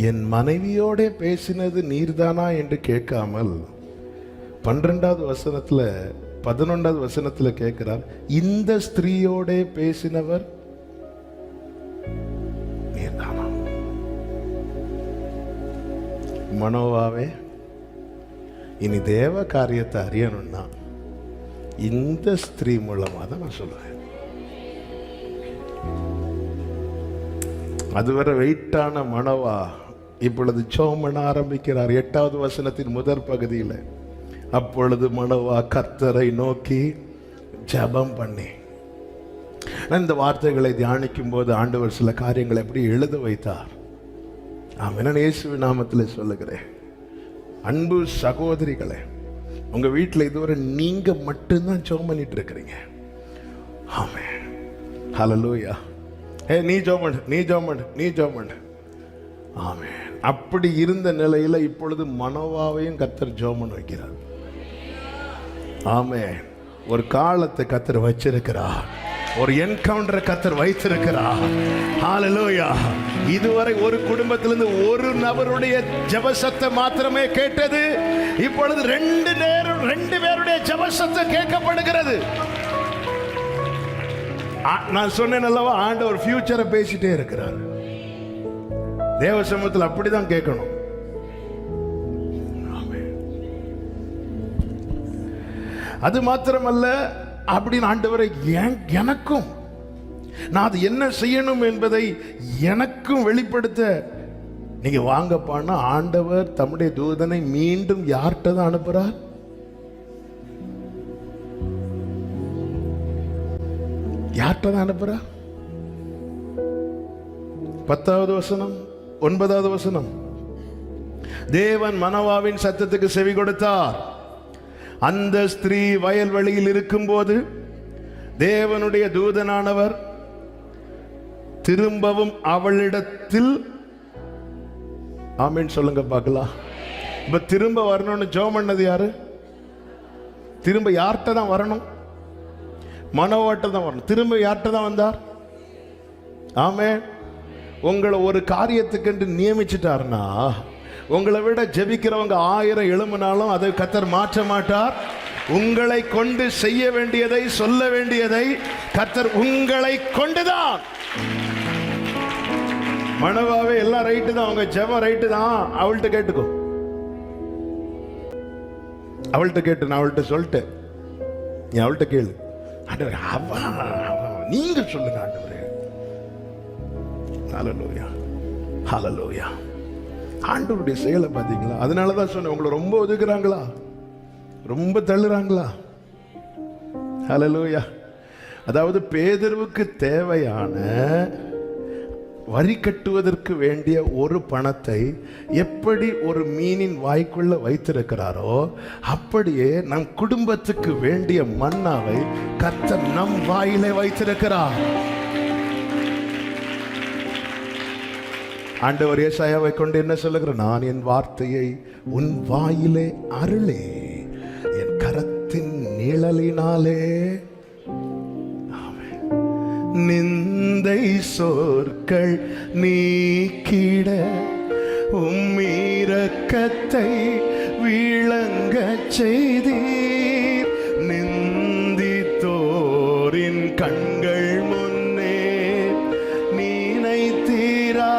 என் மனைவியோட பேசினது நீர்தானா என்று கேட்காமல் 12வது வசனத்துல 11வது வசனத்துல கேட்கிறார், இந்த ஸ்திரீயோட பேசினவர் நீர்தானா? மனோவாவே, இனி தேவ காரியத்தை அறியணும்னா இந்த ஸ்திரீ மூலமா தான் நான் சொல்லுவேன். அதுவரை வெயிட்டான மனோவா இப்பொழுது ஜெபம் பண்ண ஆரம்பிக்கிறார். 8வது வசனத்தின் முதற் பகுதியில், அப்பொழுது மனோவா கர்த்தரை நோக்கி ஜெபம் பண்ணி. இந்த வார்த்தைகளை தியானிக்கும் போது ஆண்டவர் சில காரியங்களை எப்படி எழுத வைத்தார். நான் இயேசுவின் நாமத்தில் சொல்லுகிறேன், அன்பு சகோதரிகளே, உங்க வீட்டில் இதுவரை நீங்க மட்டும்தான் ஜெபம் பண்ணிட்டு இருக்கிறீங்க. ஆமென், ஹல்லேலூயா. நீ ஜெபம், நீ ஜெபம், நீ ஜெபம். ஆமென். அப்படி இருந்த நிலையில இப்பொழுது மனோவாவையும் கர்த்தர் ஜெபம் வைக்கிறார். ஆமென். ஒரு காலத்தை கர்த்தர் வச்சிருக்கிறார், ஒரு என்கவுண்டரை கர்த்தர் வைத்திருக்கிறார். ஹல்லேலூயா. இதுவரை ஒரு குடும்பத்திலிருந்து ஒரு நபருடைய ஜெபசத்தை மாத்திரமே கேட்டது, இப்பொழுது 2 பேருடைய ஜெபசத்தை கேட்கப்படுகிறது. நான் சொன்னேன் அல்லவா, ஆண்டவர் ஃபியூச்சரை பேசிட்டே இருக்கிறார். தேவ சமூகத்தில் அப்படிதான் கேட்கணும். அது மாத்திரமல்ல, அப்படின்னு ஆண்டவரை எனக்கும் நான் அது என்ன செய்யணும் என்பதை எனக்கும் வெளிப்படுத்த நீங்க வாங்கப்பான்னா ஆண்டவர் தம்முடைய தூதனை மீண்டும் யார்கிட்ட தான் அனுப்புறார்? யார்கிட்ட தான் அனுப்புறார்? 10வது வசனம் 9வது வசனம். தேவன் மனோவாவின் சத்தத்துக்கு செவி கொடுத்தார். அந்த ஸ்திரீ வயல்வெளியில் இருக்கும்போது தேவனுடைய தூதனானவர் திரும்பவும் அவளிடத்தில், ஆமீன் சொல்லுங்க பார்க்கலாம். இப்ப திரும்ப வரணும்னு ஜெபம் பண்ணது யாரு? திரும்ப யார்கிட்ட தான் வரணும்? மனோவாட்ட தான் வரணும். திரும்ப யார்கிட்ட தான் வந்தார்? ஆமென். உங்களை ஒரு காரியத்துக்கு நியமிச்சிட்டார்னா, உங்களை விட ஜெபிக்கிறவங்க 1000 எழும்பினாலும் அதை கர்த்தர் மாற்ற மாட்டார். உங்களை கொண்டு செய்ய வேண்டியதை, சொல்ல வேண்டியதை கர்த்தர் உங்களை கொண்டுதான். மனோவாவே எல்லாம் ரைட்டு தான், உங்க ஜெபம் ரைட்டு தான். அவள்கிட்ட கேட்டுக்கோ, அவள்கிட்ட கேட்டு, நான் அவள்கிட்ட சொல்லிட்டேன், நீ அவள்கிட்ட கேளு. ஆண்டவரே நீங்க சொல்லுங்க ஆண்டவரே. ஹல்லேலூயா, ஹல்லேலூயா. ஆண்டவருடைய செயலை பார்த்தீங்களா? அதனாலதான் சொன்னேன், உங்களை ரொம்ப ஒதுக்குறாங்களா, ரொம்ப தள்ளுறாங்களா? ஹல்லேலூயா. அதாவது பேதுருவுக்கு தேவையான வரி கட்டுவதற்கு வேண்டிய ஒரு பணத்தை எப்படி ஒரு மீனின் வாய்க்குள்ள வைத்திருக்கிறாரோ, அப்படியே நம் குடும்பத்துக்கு வேண்டிய மன்னாவை கர்த்தர் நம் வாயிலே வைத்திருக்கிறார். ஆண்டவர் ஏசாயாவை கொண்டு என்ன சொல்லுகிறார்? நான் என் வார்த்தையை உன் வாயிலே அருளே, என் கரத்தின் நிழலினாலே நிந்தை சொற்கள் நீக்கிட உம்மிரக்கத்தை விளங்க செய்தீர். நிந்தித்தோரின் கண்கள் முன்னே நினைத்தீரா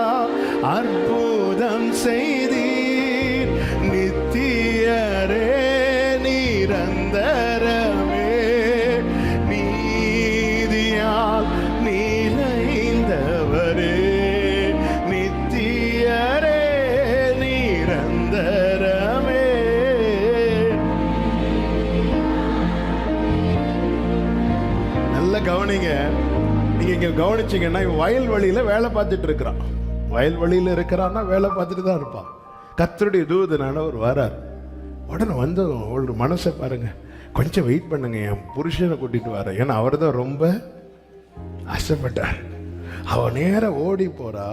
அற்புதம் செய்தீர். நித்தியரே நிரந்தரமே நீதியால் நிறைந்தவரே, நித்தியரே நிரந்தரமே. நல்ல கவனிங்க. நீங்க இங்க கவனிச்சீங்கன்னா, வயல்வெளியில வேலை பார்த்துட்டு இருக்கிறான். வயல்வெளியில இருக்கிறான்னா வேலை பார்த்துட்டு தான் இருப்பான். கர்த்தருடைய தூதனானவர் வரார். உடனே வந்து ஒரு மனசை பாருங்க, கொஞ்சம் வெயிட் பண்ணுங்க, என் புருஷனை கூட்டிட்டு வர. ஏன்னா அவர் தான் ரொம்ப ஆசைப்பட்டார். அவ நேர ஓடி போறா.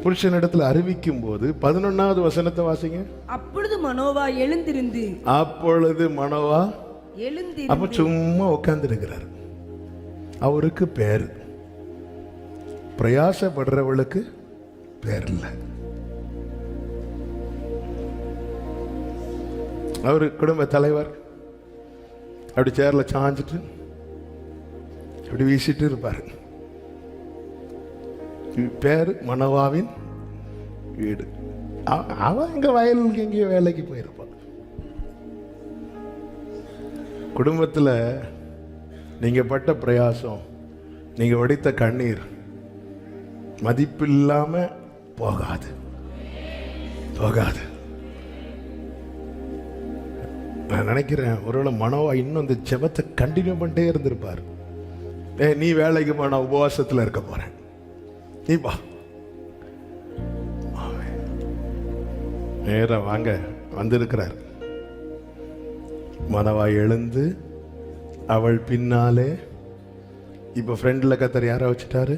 புருஷன் இடத்துல அறிவிக்கும் போது 11வது வசனத்தை வாசிங்க. அப்பொழுது மனோவா எழுந்திருந்து, அப்பொழுது மனோவா எழுந்திருந்து, அப்ப சும்மா உட்கார்ந்து இருக்கிறார். அவருக்கு பேர், பிரயாசப்படுறவளுக்கு பேர் இல்லை. அவரு குடும்ப தலைவர். அப்படி சேர்ல சாஞ்சிட்டு அப்படி வீசிட்டு இருப்பாரு. பேரு மனோவாவின் வீடு. அவன் எங்க வயலுக்கு எங்கேயோ வேலைக்கு போயிருப்பான். குடும்பத்தில் நீங்க பட்ட பிரயாசம், நீங்க வடித்த கண்ணீர் மதிப்பில்லாம போகாது, போகாது. நான் நினைக்கிறேன் ஒருவேளை மனோவா இன்னும் இந்த ஜெபத்தை கண்டினியூ பண்ணிட்டே இருந்திருப்பார். நீ வேலைக்கு போ, நான் உபவாசத்தில் இருக்க போறேன், நீ வா. நேரா வாங்க வந்திருக்கிறார். மனோவா எழுந்து அவள் பின்னாலே. இப்ப ஃப்ரெண்ட்ல கத்தர் யாரை வச்சுட்டாரு?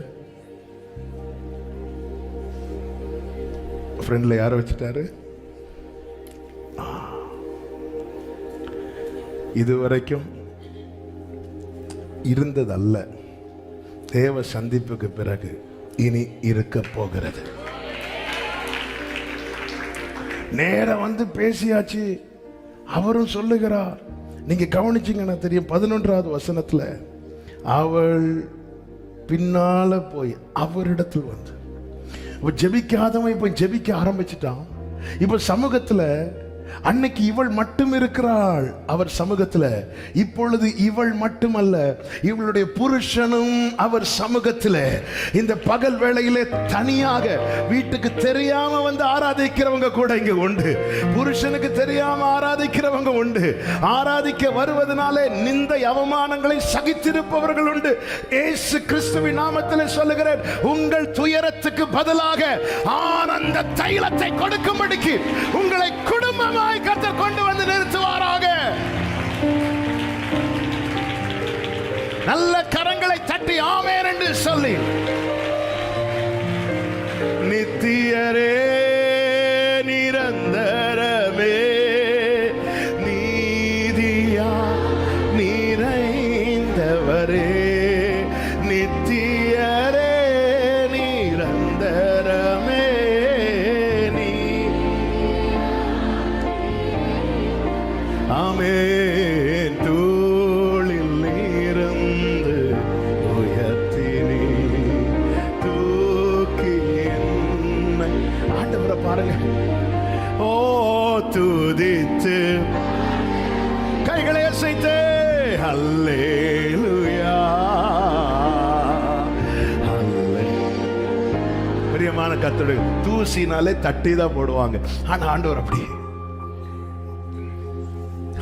ஃப்ரெண்ட்ல யாரை வச்சுட்டாரு? இதுவரைக்கும் இருந்ததல்ல, தேவ சந்திப்புக்கு பிறகு இனி இருக்க போகிறது. நேரம் வந்து பேசியாச்சு. அவரும் சொல்லுகிறார். நீங்க கவனிச்சீங்கன்னா தெரியும், 11வது வசனத்துல அவள் பின்னால போய் அவரிடத்தில் வந்து, ஜெபிக்காதவன் இப்ப ஜெபிக்க ஆரம்பிச்சுட்டான். இப்ப சமூகத்துல அன்னைக்கு இவள் மட்டும் இருக்கிறாள் அவர் சமூகத்துல, இப்பொழுது இவள் மட்டுமல்ல, இவளுடைய புருஷனும் அவர் சமூகத்துல இந்த பகல் வேளையிலே தனியாக வீட்டுக்கு தெரியாம வந்து ஆராதிக்கிறவங்க கூட இங்க உண்டு. புருஷனுக்கு தெரியாம ஆராதிக்கிறவங்க உண்டு. ஆராதிக்க வருவதனாலே நிந்தை அவமானங்களை சகித்திருப்பவர்கள் உண்டு. இயேசு கிறிஸ்துவின் நாமத்திலே சொல்லுகிறேன், உங்கள் துயரத்துக்கு பதிலாக ஆனந்த தைலத்தை கொடுக்கும்படிக்கு உங்களை குடும்பமாய் கர்த்தர் கொண்டு வந்து நிறுத்துவாராக. நல்ல கரங்களை தட்டி ஆமென் என்று சொல்லி, நித்தியரே நிரந்தரமே நீதியா நிறைந்தவரே, நித்தியரே நிரந்தரமே நீ. ஆமென். தூளில் இருந்து உயர்த்தினீ தூக்கி என்னை. ஆண்டவரை பாருங்க. ஓ துதித்து கைகளை அசைத்து அல்லேலூயா பிரியமான கர்த்தருடைய தூசினாலே தட்டி தான் போடுவாங்க. ஆனா ஆண்டவர் அப்படி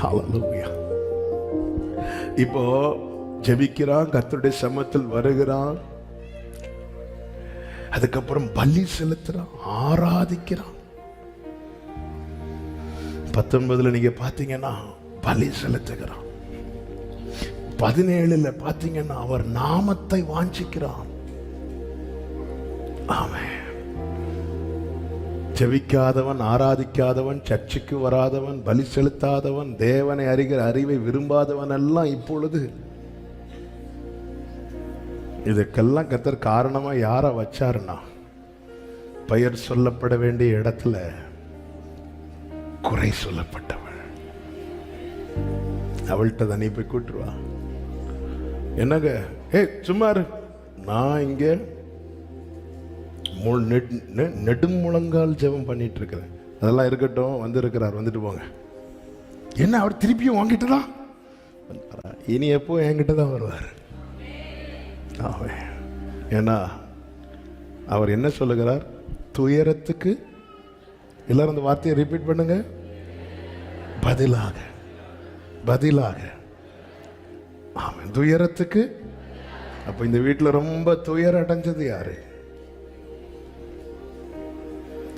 ஹல்லேலூயா. இப்போ ஜெபிக்கிறான், கர்த்தருடைய சமூகத்தில் வருகிறான், அதுக்கப்புறம் பலி செலுத்துறான், ஆராதிக்கிறான். 19 நீங்க பாத்தீங்கன்னா பலி செலுத்துகிறான். 17 பாத்தீங்கன்னா அவர் நாமத்தை வாஞ்சிக்கிறான். ஆமென். ஜெபிக்காதவன், ஆராதிக்காதவன், சர்ச்சுக்கு வராதவன், பலி செலுத்தாதவன், தேவனை அறிகிற அறிவை விரும்பாதவன் எல்லாம் இப்பொழுது இதுக்கெல்லாம் கர்த்தர் காரணமா யார வச்சாருன்னா, பெயர் சொல்லப்பட வேண்டிய இடத்துல குறை சொல்லப்பட்டவள். அவள்கிட்ட தான் நீ போய் கூட்டுருவா. என்னங்க சும்மாரு, நான் இங்க நெடுமுழங்கால் ஜெபம் பண்ணிட்டு இருக்கிறேன். அதெல்லாம் இருக்கட்டும், வந்திருக்கிறார், வந்துட்டு போங்க. என்ன அவர் திருப்பியும் வாங்கிட்டுதான், இனி எப்போ என்கிட்ட தான் வருவார். ஏன்னா அவர் என்ன சொல்லுகிறார்? துயரத்துக்கு, எல்லாரும் அந்த வார்த்தையை ரிப்பீட் பண்ணுங்க, பதிலாக பதிலாக. ஆமாம், துயரத்துக்கு. அப்ப இந்த வீட்டில் ரொம்ப துயரம் அடைஞ்சது யாரு?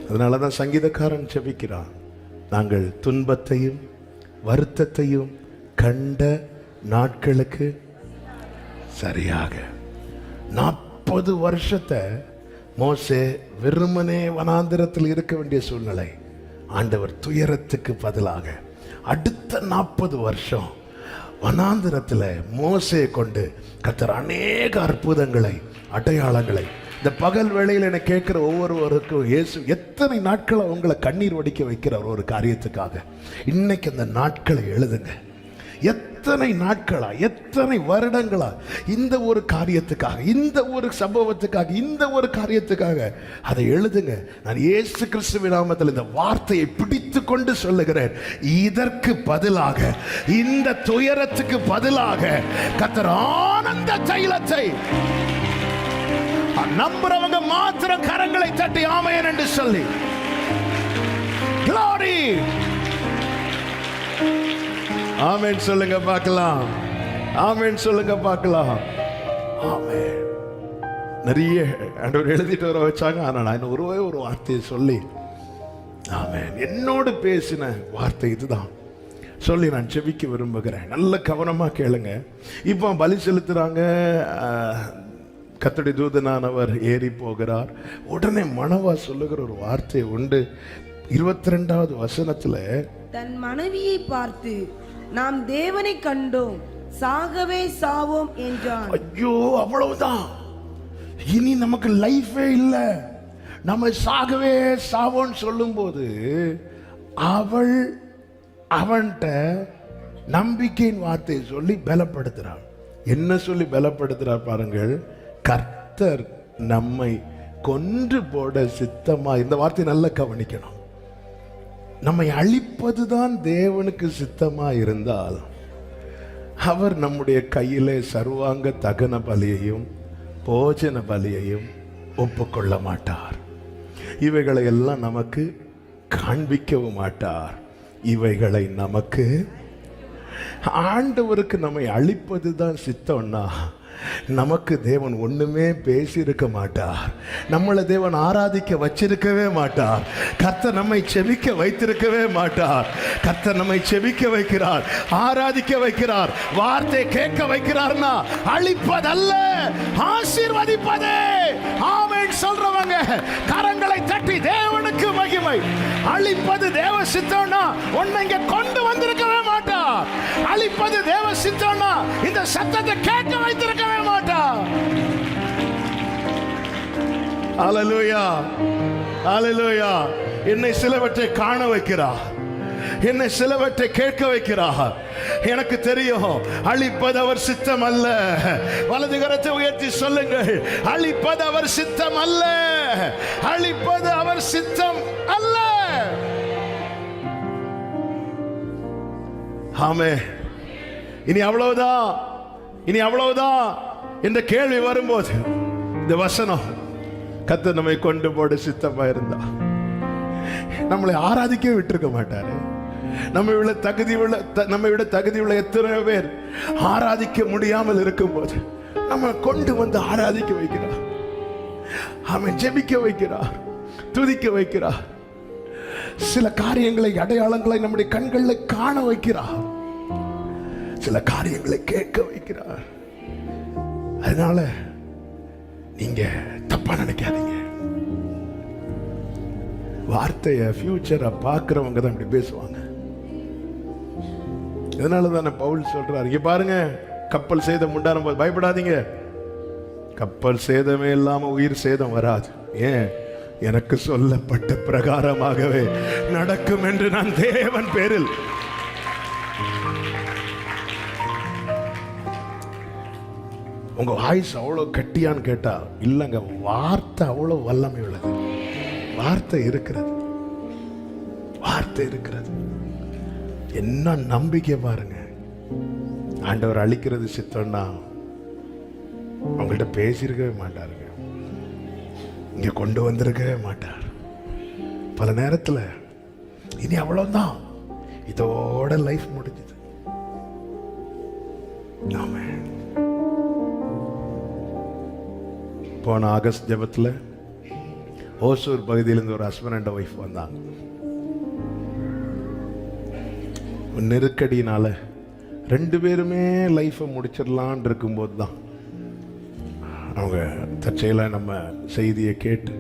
அதனாலதான் சங்கீதக்காரன் ஜெபிக்கிறான், நாங்கள் துன்பத்தையும் வருத்தத்தையும் கண்ட நாட்களுக்கு சரியாக. 40 வருஷத்தை மோசே வெறுமனே வனாந்திரத்தில் இருக்க வேண்டிய சூழ்நிலை, ஆண்டவர் துயரத்துக்கு பதிலாக அடுத்த 40 வருஷம் வனாந்திரத்தில் மோசே கொண்டு கர்த்தர் அநேக அற்புதங்களை, அடையாளங்களை. இந்த பகல் வேளையில் என்னை கேட்கிற ஒவ்வொருவருக்கும் இயேசு எத்தனை நாட்களை உங்களை கண்ணீர் வடிக்க வைக்கிறார் ஒரு காரியத்துக்காக. இன்னைக்கு அந்த நாட்களை எழுதுங்க. எத்தனை நாட்களா, எத்தனை வருடங்களா இந்த ஒரு காரியத்துக்காக, இந்த ஒரு சம்பவத்துக்காக, இந்த ஒரு காரியத்துக்காக அதை எழுதுங்க. நான் இயேசு கிறிஸ்துவின் நாமத்தில் இந்த வார்த்தையை பிடித்து கொண்டு சொல்லுகிறேன், இதற்கு பதிலாக, இந்த துயரத்துக்கு பதிலாக கர்த்தர் ஆனந்த தைலத்தை. நம்புறவங்க மாத்திரம் கரங்களை தட்டி ஆமென் என்று சொல்லி, glory, ஆமென் சொல்லுங்க பார்க்கலாம். ஆமென் சொல்லுங்க பார்க்கலாம். ஆமென். நிறைய ஆண்டவர் எழுதிட்டு வர வச்சாங்க. ஆனா நான் ஒரே ஒரு வார்த்தையை சொல்லி, ஆமென், என்னோடு பேசின வார்த்தை இதுதான் சொல்லி நான் செபிக்க விரும்புகிறேன். நல்ல கவனமா கேளுங்க. இப்போ பலி செலுத்துறாங்க, கர்த்தருடைய தூதனானவர் ஏறி போகிறார். உடனே மணவா சொல்லுகிற ஒரு வார்த்தை உண்டு. 22வது வசனத்துல, தன் மனைவியை பார்த்து, நாம் தேவனை கண்டோம், சாகவே சாவோம் என்றான். ஐயோ, அவ்வளவுதான், இனி நமக்கு லைஃபே இல்ல, நம்ம சாகவே சாவோன்னு சொல்லும் போது அவள் அவன்கிட்ட நம்பிக்கையின் வார்த்தையை சொல்லி பலப்படுத்துறாள். என்ன சொல்லி பலப்படுத்துறார் பாருங்கள், கர்த்தர் நம்மை கொன்று போட சித்தமா. இந்த வார்த்தை நல்லா கவனிக்கணும். நம்மை அழிப்பதுதான் தேவனுக்கு சித்தமா இருந்தால் அவர் நம்முடைய கையிலே சர்வாங்க தகன பலியையும் போஜன பலியையும் ஒப்புக்கொள்ள மாட்டார். இவைகளை எல்லாம் நமக்கு காண்பிக்கவும் மாட்டார். இவைகளை நமக்கு ஆண்டவருக்கு நம்மை அழிப்பதுதான் சித்தம்னா நமக்கு தேவன் ஒண்ணுமே பேசியிருக்க மாட்டார். நம்மளை தேவன் ஆராதிக்க வச்சிருக்கவே மாட்டார். கர்த்தர் நம்மை செபிக்க வைத்திருக்கவே மாட்டார். கர்த்தர் நம்மை செபிக்க வைக்கிறார், ஆராதிக்க வைக்கிறார், வார்த்தை கேட்க வைக்கிறார்னா அழிப்பதல்ல, ஆசீர்வதிப்பதே. ஆமென் சொல்றவங்க கரங்களை தட்டி தேவனுக்கு மகிமை. அழிப்பது தேவ சித்தம்னா உன்னை இங்க கொண்டு வந்திருக்கவே மாட்டார். அழிப்பது தேவ சித்தம்னா இந்த சத்தத்தை கேட்க வைத்திருக்கவே மாட்டார். ஹல்லேலூயா, ஹல்லேலூயா. என்னை சிலவற்றை காண வைக்கிறார், என்னை சிலவற்றை கேட்க வைக்கிறார். எனக்கு தெரியும் அழிப்பது அவர் சித்தம் அல்ல. வலது கரத்தை உயர்த்தி சொல்லுங்கள், அழிப்பது அவர் சித்தம் அல்ல, அழிப்பது அவர் சித்தம் அல்ல. ஆமே. இனி அவ்வளவுதான், இனி அவ்வளவுதான் என்ற கேள்வி வரும்போது இந்த வசனம், கர்த்தர் நம்மை கொண்டு போட சித்தமா இருந்தா நம்மளை ஆராதிக்க விட்டிருக்க மாட்டாரு. நம்மை விட தகுதி உள்ள எத்தனை பேர் ஆராதிக்க முடியாமல் இருக்கும் போது நம்ம கொண்டு வந்து ஆராதிக்க வைக்கிறார். அவன் ஜெபிக்க வைக்கிறார், துதிக்க வைக்கிறார். சில காரியங்களை, அடையாளங்களை நம்முடைய கண்களில் காண வைக்கிறார், சில காரியங்களை கேட்க வைக்கிறார். அதனால நீங்க தப்பா நினைக்காதீங்க. வார்த்தைய ஃபியூச்சரை பார்க்கிறவங்க தான் இப்படி பேசுவாங்க. இதனால தானே பவுல் சொல்றாரு, இங்க பாருங்க, கப்பல் சேதம் உண்டான போது பயப்படாதீங்க. கப்பல் சேதமே இல்லாம உயிர் சேதம் வராது. ஏன்? எனக்கு சொல்லப்பட்ட பிரகாரமாகவே நடக்கும் என்று நான் தேவன் பேரில். உங்க வாய்ஸ் அவ்வளவு கட்டியான்னு கேட்டா இல்லைங்க, வார்த்தை அவ்வளவு வல்லமை உள்ளது. வார்த்தை இருக்கிறது, வார்த்தை இருக்கிறது. என்ன நம்பிக்கை பாருங்க. ஆண்டவர் அழிக்கிறது சித்தம்னா அவங்கள்ட்ட பேசியிருக்கவே மாட்டாருங்க, இங்க கொண்டு வந்திருக்கவே மாட்டார். பல நேரத்தில் இனி அவ்வளவுதான், இதோட லைஃப் முடிஞ்சது. ஆமென். போன ஆகஸ்ட் ஜெபத்தில் ஓசூர் பகுதியிலிருந்து ஒரு ஹஸ்பண்ட் அண்ட் ஒய்ஃப் வந்தாங்க. நெருக்கடியினால ரெண்டு பேருமே லைஃப்பை முடிச்சிடலான் இருக்கும்போது தான் அவங்க தற்செயல நம்ம செய்தியை கேட்டு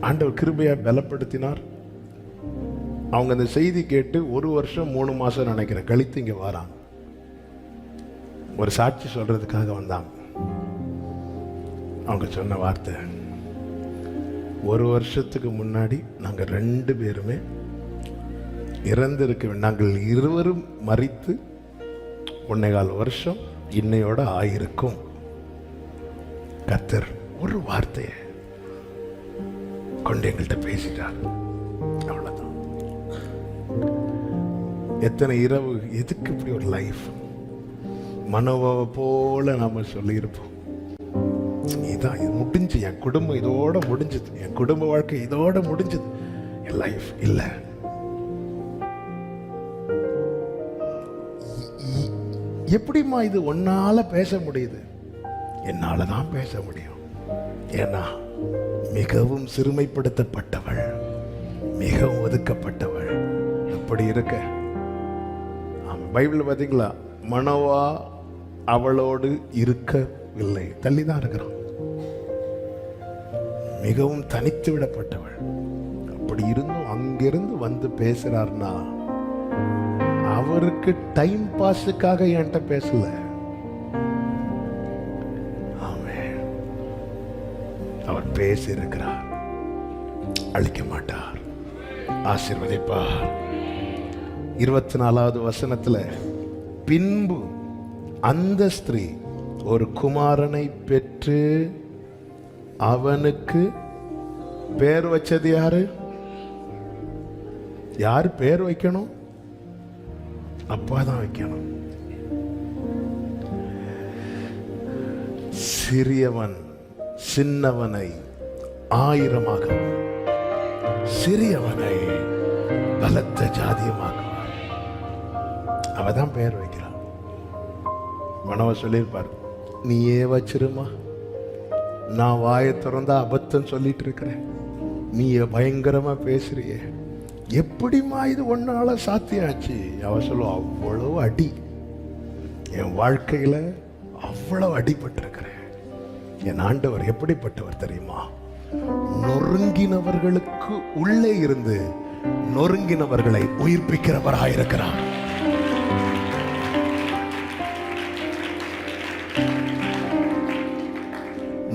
ஆண்டவர் கிருபையா பலப்படுத்தினார். அவங்க அந்த செய்தி கேட்டு 1 வருஷம் 3 மாசம் நினைக்கிறேன் கழித்து இங்க வராங்க. ஒரு சாட்சி சொல்றதுக்காக வந்தாங்க. அவங்க சொன்ன வார்த்தை, 1 வருஷத்துக்கு முன்னாடி நாங்க 2 பேருமே இறந்திருக்க, நாங்கள் இருவரும் மரித்து 1.25 வருஷம் இன்னையோட ஆயிருக்கும். கர்த்தர் ஒரு வார்த்தையை கொண்டு எங்கள்கிட்ட பேசிட்டார். அவ்வளவுதான். எத்தனை இரவு, எதுக்கு இப்படி ஒரு லைஃப்? மனோபாவ போல நாம சொல்லியிருப்போம், இதான் இது முடிஞ்சு, என் குடும்பம் இதோட முடிஞ்சது, என் குடும்ப வாழ்க்கை இதோட முடிஞ்சது, என் லைஃப் இல்ல. எப்படிமா இது உன்னால பேச முடியுது? என்னால தான் பேச முடியும். ஏன்னா மிகவும் சிறுமைப்படுத்தப்பட்டவள், மிகவும் ஒதுக்கப்பட்டவள். அப்படி இருக்க பைபிள் பார்த்தீங்களா, மனோவா அவளோடு இருக்கவில்லை, தள்ளிதான் இருக்கிறான். மிகவும் தனித்து விடப்பட்டவள். அப்படி இருந்தும் அங்கிருந்து வந்து பேசுறார்னா அவருக்கு டைம் பாஸுக்காக என்கிட்ட பேசல. ஆமென். அவர் பேசி இருக்கிறார், அழிக்க மாட்டார், ஆசீர்வதிப்பார். 24வது வசனத்துல, பின்பு அந்த ஸ்திரீ ஒரு குமாரனை பெற்று அவனுக்கு பேர் வச்சது யாரு? யார் பேர் வைக்கணும்? அப்பா தான் வைக்கணும். சிறியவன் சின்னவனை 1000 சிறியவனை பலத்த ஜாதியமாக்குவார். அவதான் பெயர் வைக்கிறான். மனவ சொல்லியிருப்பார், நீயே வச்சிருமா, நான் வாயை திறந்தா அபத்தம் சொல்லிட்டு இருக்கிறேன், நீ பயங்கரமா பேசுறியே, எப்படிமா இது ஒன்னால சாத்தியாச்சு? அவ சொல்லுவா, அவ்வளவு அடி என் வாழ்க்கையில, அவ்வளவு அடிபட்டிருக்கிறேன். என் ஆண்டவர் எப்படிப்பட்டவர் தெரியுமா? நொறுங்கினவர்களுக்கு உள்ளே இருந்து நொறுங்கினவர்களை உயிர்ப்பிக்கிறவராயிருக்கிறார்.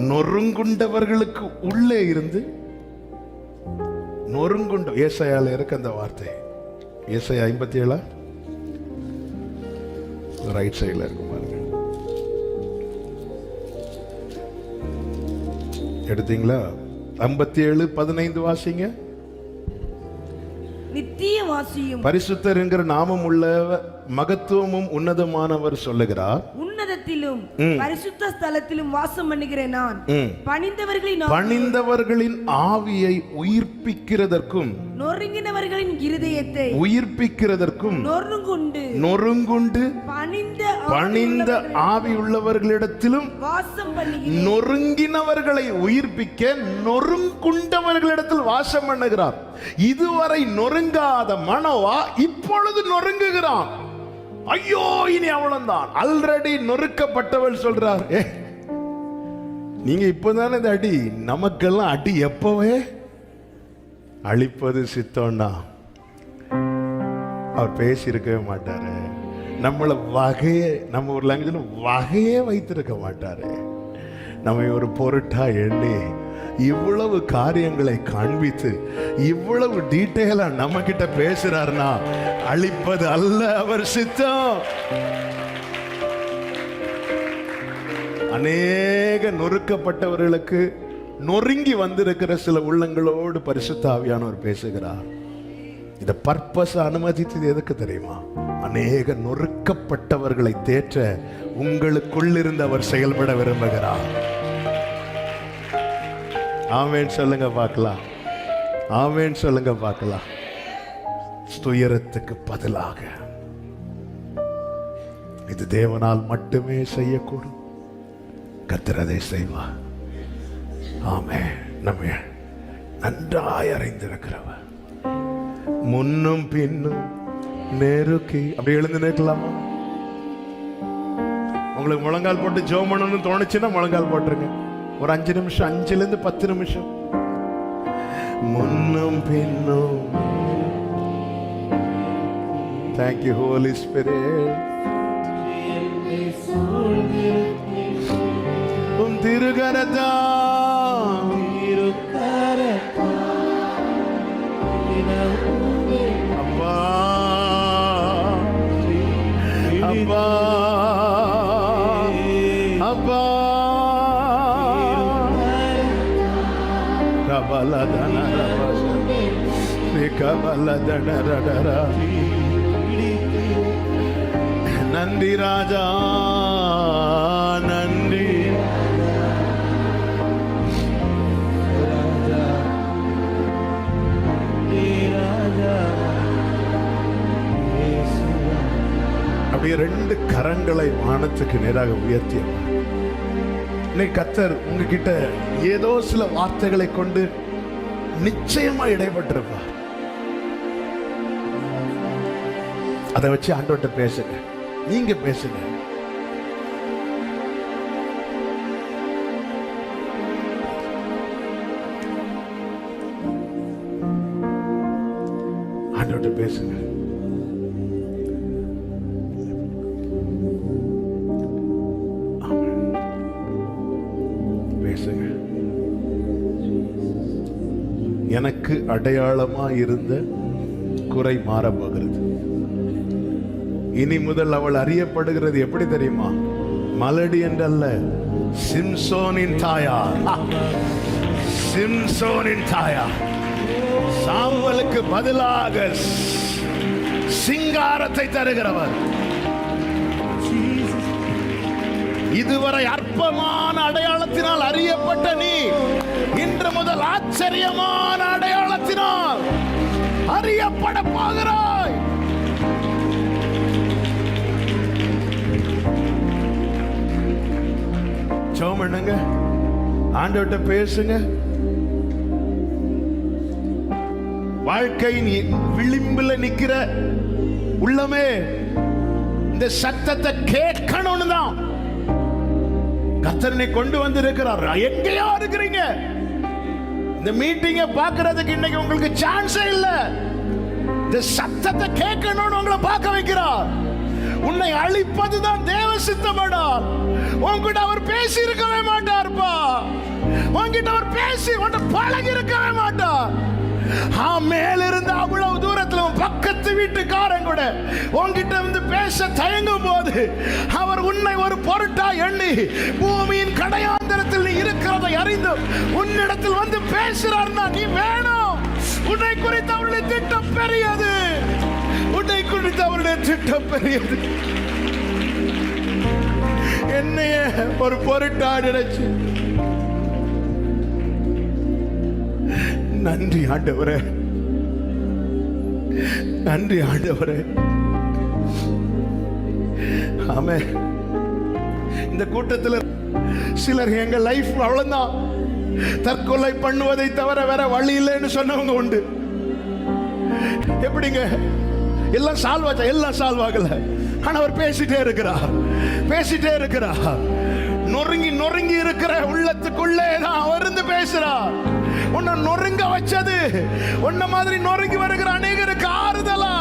நொறுங்குண்டவர்களுக்கு உள்ளே இருந்து நொறுங்குண்ட. ஏசாயால இருக்கு அந்த வார்த்தை. ஏசாயா 57 ரைட் சைடுல இருக்கு பாருங்க. எடுத்தீங்களா? 57:15 வாசிங்க. நித்திய வாசியும் பரிசுத்தர் என்கிற நாமம் உள்ள மகத்துவமும் உன்னதமானவர் சொல்லுகிறார், உன்னதத்திலும் பரிசுத்த ஸ்தலத்திலும் வாசம் பண்ணுகிற நான் பணிந்தவர்களின் ஆவியை உயிர்ப்பிக்கிறதற்கும் நொறுங்கினவர்களின் இருதயத்தை உயிர்ப்பிக்கிறதற்கும் நொறுங்குண்டு பணிந்த ஆவி உள்ளவர்களிடத்திலும் வாசம் பண்ணுகிறேன். நொறுங்கினவர்களை உயிர்ப்பிக்க நொறுங்குண்டவர்களிடத்தில் வாசம் பண்ணுகிறார். இதுவரை நொறுங்காத மனோவா இப்பொழுது நொறுங்குகிறான். ஐயோ, இனி அவ்வளவுதான். ஆல்ரெடி நொறுக்கப்பட்டவள் சொல்றார், நீங்க இப்பதானே இந்த அடி, நமக்கெல்லாம் அடி எப்பவே அழிப்பது சித்தம்னா அவர் பேசி இருக்கவே மாட்டாரு. நம்மளை வகையே, நம்ம ஒரு லாங்குவேஜ்ல வகையே வைத்திருக்க மாட்டாரு. நம்ம ஒரு பொருட்டா எண்ணி இவ்வளவு காரியங்களை காண்பித்து இவ்வளவு டீட்டெயிலா நம்ம கிட்ட பேசுறாருன்னா அழிப்பது அல்ல அவர் சித்தம். அநேக நொறுக்கப்பட்டவர்களுக்கு நொறுங்கி வந்திருக்கிற சில உள்ளங்களோடு பரிசுத்த ஆவியானவர் பேசுகிறார். இத பர்பஸ் அனுமதித்தது எதுக்கு தெரியுமா? அநேக நொறுக்கப்பட்டவர்களை தேற்ற உங்களுக்குள்ளிருந்து அவர் செயல்பட விரும்புகிறார். ஆமென் சொல்லுங்க பார்க்கலாம். ஆமென் சொல்லுங்க பார்க்கலாம். துயரத்துக்கு பதிலாக இது தேவனால் மட்டுமே செய்யக்கூடும். கர்த்தர் அதை செய்வார். ஆமென். நம்ம நன்றாய் அறிந்திருக்கிறவர், முன்னும் பின்னும் நெருக்கி. அப்படி எழுந்து நிற்கலாமா? உங்களுக்கு முழங்கால் போட்டு ஜெபம் பண்ணணும்னு தோணுச்சுன்னா முழங்கால் போட்டுருங்க. ஒரு 5 நிமிஷம், 5லிருந்து 10 நிமிஷம். முன்னும் பின்னும். Thank you Holy Spirit. உம் திருகரத்தா அப்பா அப்பா அப்பா நன்றி ராஜா, நன்றி. அப்படியே 2 கரங்களை வானத்துக்கு நேராக உயர்த்தியவர். இன்னைக்கு கர்த்தர் உங்ககிட்ட ஏதோ சில வார்த்தைகளை கொண்டு நிச்சயமா இடைப்பட்டிருப்பார். அதை வச்சு ஆண்டவர்கிட்ட பேசுங்க. நீங்க பேசுங்க. ஆண்டவர்கிட்ட பேசுங்க. பேசுங்க. எனக்கு அடையாளமா இருந்த குறை மாறப்போகிறது. இனி முதல் அவள் அறியப்படுகிறது எப்படி தெரியுமா? மலடி என்றல்ல, சிம்சோனின் தாயார். சிம்சோனின் தாயார். சாம்பலுக்கு பதிலாக சிங்காரத்தை தருகிறவர். இதுவரை அற்பமான அடையாளத்தினால் அறியப்பட்ட நீ இன்று முதல் ஆச்சரியமான அடையாளத்தினால் அறியப்பட போகிறாய். ஜெபம் பண்ணுங்க, ஆண்டவர்கிட்ட பேசுங்க. வாழ்க்கையின் விளிம்பில் நிக்கிற உள்ளமே இந்த சத்தத்தை கேட்கணும்னு தான் கர்த்தரை கொண்டு வந்து இருக்கிறார். எங்கேயோ இருக்கிறீங்க, இந்த மீட்டிங்கை பார்க்கிறதுக்கு இன்னைக்கு உங்களுக்கு சான்ஸே இல்ல. இந்த சத்தத்தை கேட்கணும்னு உங்களை பார்க்க வைக்கிறார். உன்னை அழிப்பதுதான் தேவ சித்தமானார். உன்கிட்ட அவர் பேசி இருக்கவே மாட்டார்ப்பா. உன்கிட்ட அவர் பேசி உன்னை பழகி இருக்கவே மாட்டார். மேலிருந்து அவ்வளவு தூரத்துல பக்கத்து வீட்டுக்காரன் கூட உன்கிட்ட வந்து பேச தயங்கும் போது அவர் உன்னை ஒரு பொருட்டா எண்ணி பூமியின் கடையாந்தரத்தில் நீ இருக்கிறதை அறிந்து உன்னிடத்தில் வந்து பேசுறார்னா நீ வேணும். உன்னை குறித்து அவருடைய திட்டம் பெரியது. உன்னை குறித்து அவருடைய திட்டம் பெரியது. என்னைய ஒரு பொருட்டா நினைச்சு நன்றி ஆண்டவரே, நன்றி ஆண்டவரே. ஆமே, இந்த கூட்டத்தில் சிலர் எங்க லைஃப் அவ்வளவுதான், தற்கொலை பண்ணுவதை தவிர வேற வழி இல்லைன்னு சொன்னவங்க உண்டு. எப்படிங்க எல்லாம் சால்வ் ஆச்சா? எல்லாம் சால்வ் ஆகல. ஆனா அவர் பேசிட்டே இருக்கிறார், பேசிட்டே இருக்கிறார். நொறுங்கி நொறுங்கி இருக்கிற உள்ளத்துக்குள்ளே தான் அவர் இருந்து பேசுறார். உன்னை நொறுங்க வச்சது உன்ன மாதிரி நொறுங்கி வருகிற அநேகருக்கு ஆறுதலா.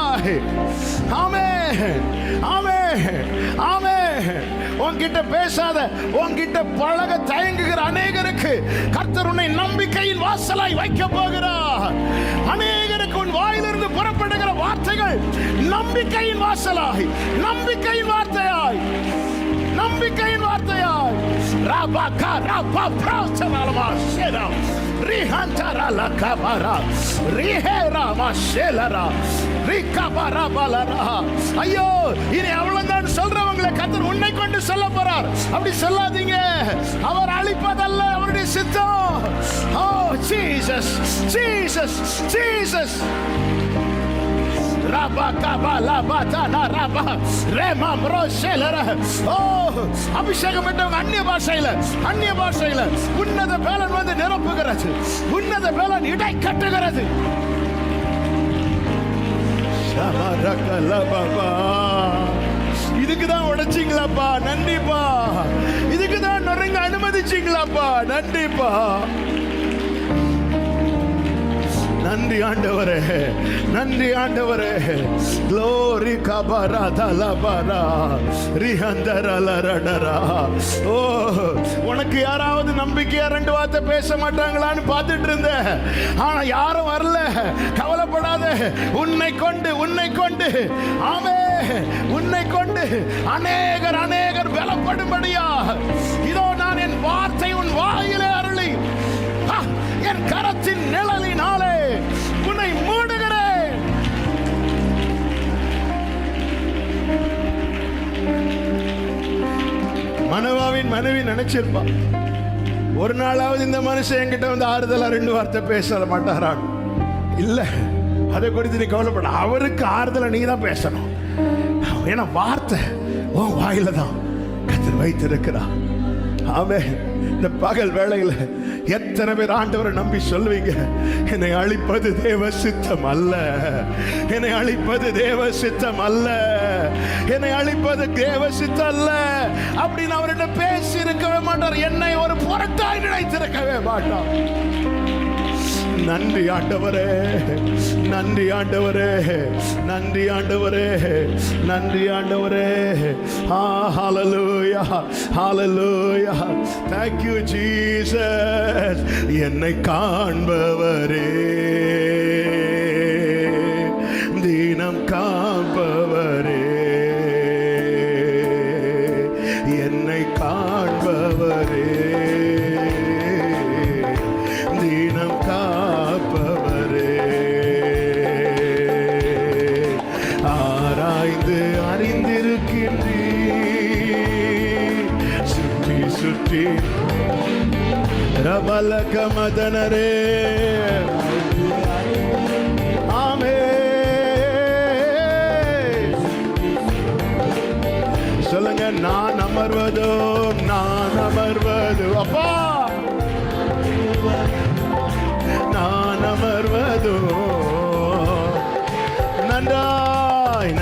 ஆமே ஆமே ஆமே. உன்கிட்ட பேசாத, உன்கிட்ட பழக தயங்குகிற அநேகருக்கு கர்த்தர் உன்னை நம்பிக்கையின் வாசலாய் வைக்க போகிறார். அநேகருக்கு உன் வாயிலிருந்து புறப்படுகிற வார்த்தைகள் நம்பிக்கையின் வாசலாய், நம்பிக்கையின் வார்த்தையாய், நம்பிக்கையின் வார்த்தையாய். ராபாகா ராபா பிராச்சனாலமா சேரா ரிஹாந்தரா லகபரா ரிஹேரா மாஷேலரா ரிகபரா பலரா. ஐயோ, இனி அவ்வளவுதான் சொல்றவங்களை கர்த்தர் உன்னை கொண்டு சொல்ல போறார். அப்படி சொல்லாதீங்க. அவர் அழிப்பதல்ல அவருடைய சித்தம். ஓ ஜீசஸ் ஜீசஸ் ஜீசஸ். அபிஷேகம் பெற்றவங்க அந்நிய பாஷையில, அந்நிய பாஷையில உன்னத பேலன் வந்து நிரப்புகிறது, உன்னத பேலன் இடை கட்டுகிறது. இதுக்குதான் உடைச்சிங்களாப்பா, நன்றிப்பா. இதுக்குதான் நொறுங்க அனுமதிச்சிங்களாப்பா, நன்றிப்பா. நன்றி ஆண்டவரே, நன்றி ஆண்டவரே. glory kabara dalabara rihandaralaradara. ஓ, உனக்கு யாராவது நம்பிக்கையா ரெண்டு வார்த்தை பேச மாட்டாங்களான்னு பார்த்துட்டு இருந்தேன். ஆனா யாரும் வரல. கவலைப்படாத. உன்னை கொண்டு, உன்னை கொண்டு, ஆமே, உன்னை கொண்டு அநேகர் அநேகர் பலப்படும்படியா இதோ நான் என் வார்த்தை உன் வாயிலே அருளி என் கரத்தின் நிழலினாலே உன்னை மூடுகிறேன். மனோவாவின் மனைவி நினைச்சிருப்பா, ஒரு நாளாவது இந்த மனுஷன் என்கிட்ட வந்து ஆறுதலா ரெண்டு வார்த்தை பேச மாட்டாரா? இல்ல, அதை குறித்து நீ கவலைப்பட. அவருக்கு ஆறுதலா நீ தான் பேசணும். ஏன்னா வார்த்தை உன் வாயில தான் கர்த்தர் வைத்திருக்கிறார். ஆமே. இந்த பகல் வேளையில் எத்தனை பேர் ஆண்டவரை நம்பி சொல்லுவீங்க, என்னை அழிப்பது தேவ சித்தம் அல்ல, என்னை அழிப்பது தேவ சித்தம் அல்ல, என்னை அழிப்பது தேவ சித்தம் அல்ல அப்படின்னு அவர்கிட்ட பேசி இருக்கவே மாட்டார். என்னை ஒரு பொருட்டாய் நினைத்திருக்கவே மாட்டார். நன்றி ஆண்டவரே, நன்றி ஆண்டவரே, நன்றி ஆண்டவரே, நன்றி ஆண்டவரே. ஹalleluya, ஹalleluya. Thank you Jesus. என்னை காண்பவரே, தினம் காண்பவரே, என்னை காண்பவரே, தினம் காப்பவரே. பலகமதனரே ஆமே. சொல்லுங்க, நான் அமர்வதோ அப்பா, நான் அமர்வதோ நன்றாய்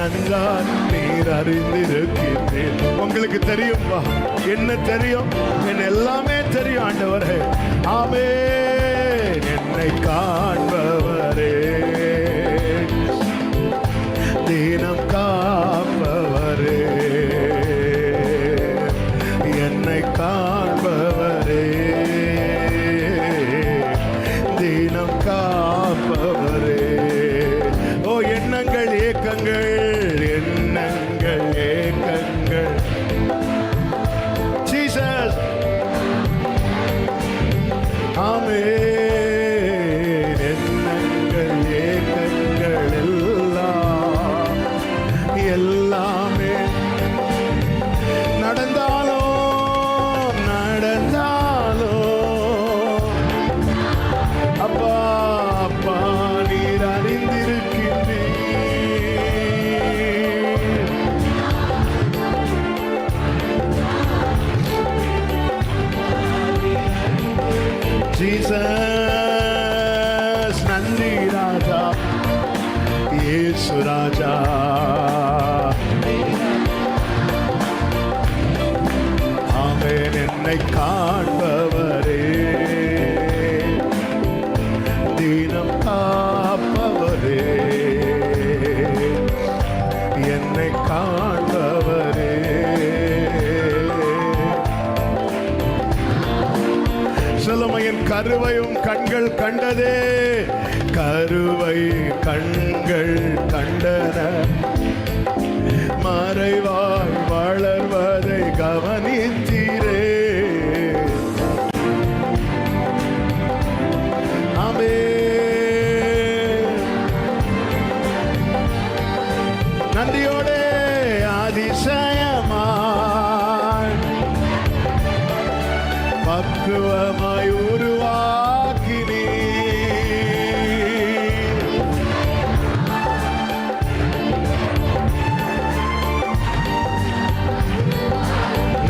நீர் அறிந்திருக்கிறேன். உங்களுக்கு தெரியும்பா, என்ன தெரியும், என்ன எல்லாமே தெரியும் ஆண்டவரே. ஆமே, என்னை காண்பவரே, தினம் காப்பவரே, என்னை காண்பவரே, தினம் காப்பவரே. ஓ எண்ணங்கள் ஏக்கங்கள் ஜீசஸ். ஆமே, எண்ணங்கள் ஏக்கங்கள் எல்லாமே நடந்தாலோ அப்பா அப்பா நீர் அறிந்திருக்கின்றீர். ஜீசஸ் நன்றி ராஜா, இயேசு ராஜா. ஆமென், என்னை காண்பவரே, தினம் காப்பவரே, என்னை காண்பவரே. சொல்லுமா, என் கருவையும் கண்கள் கண்டதே, கருவை கண்கள் கண்டன, மறைவாய் வளர்வதை கவனித்தீரே. ஆமே, நன்றியோடே அதிசயமாய் பக்குவமாய் உருவாக்கினீ.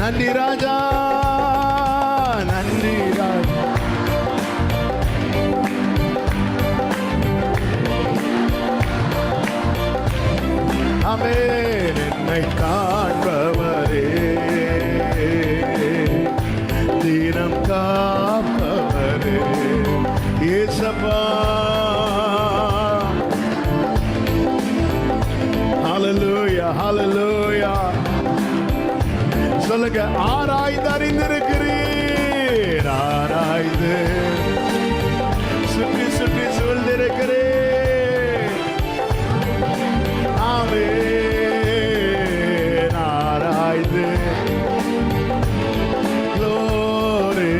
நன்றி ராஜா, நன்றி ராஜா. ஆமென், என்னை காண்பவரே, தினம் காப்பவரே, இயேசப்பா. ஹல்லேலூயா, ஹல்லேலூயா. சொல்லுங்க, ஆராய்ந்து அறிந்திருக்கிறீர், ஆராய்ந்து சுற்றி சுற்றி சூழ்ந்திருக்கிறீர். ஆமென், ஆராய்ந்து glory.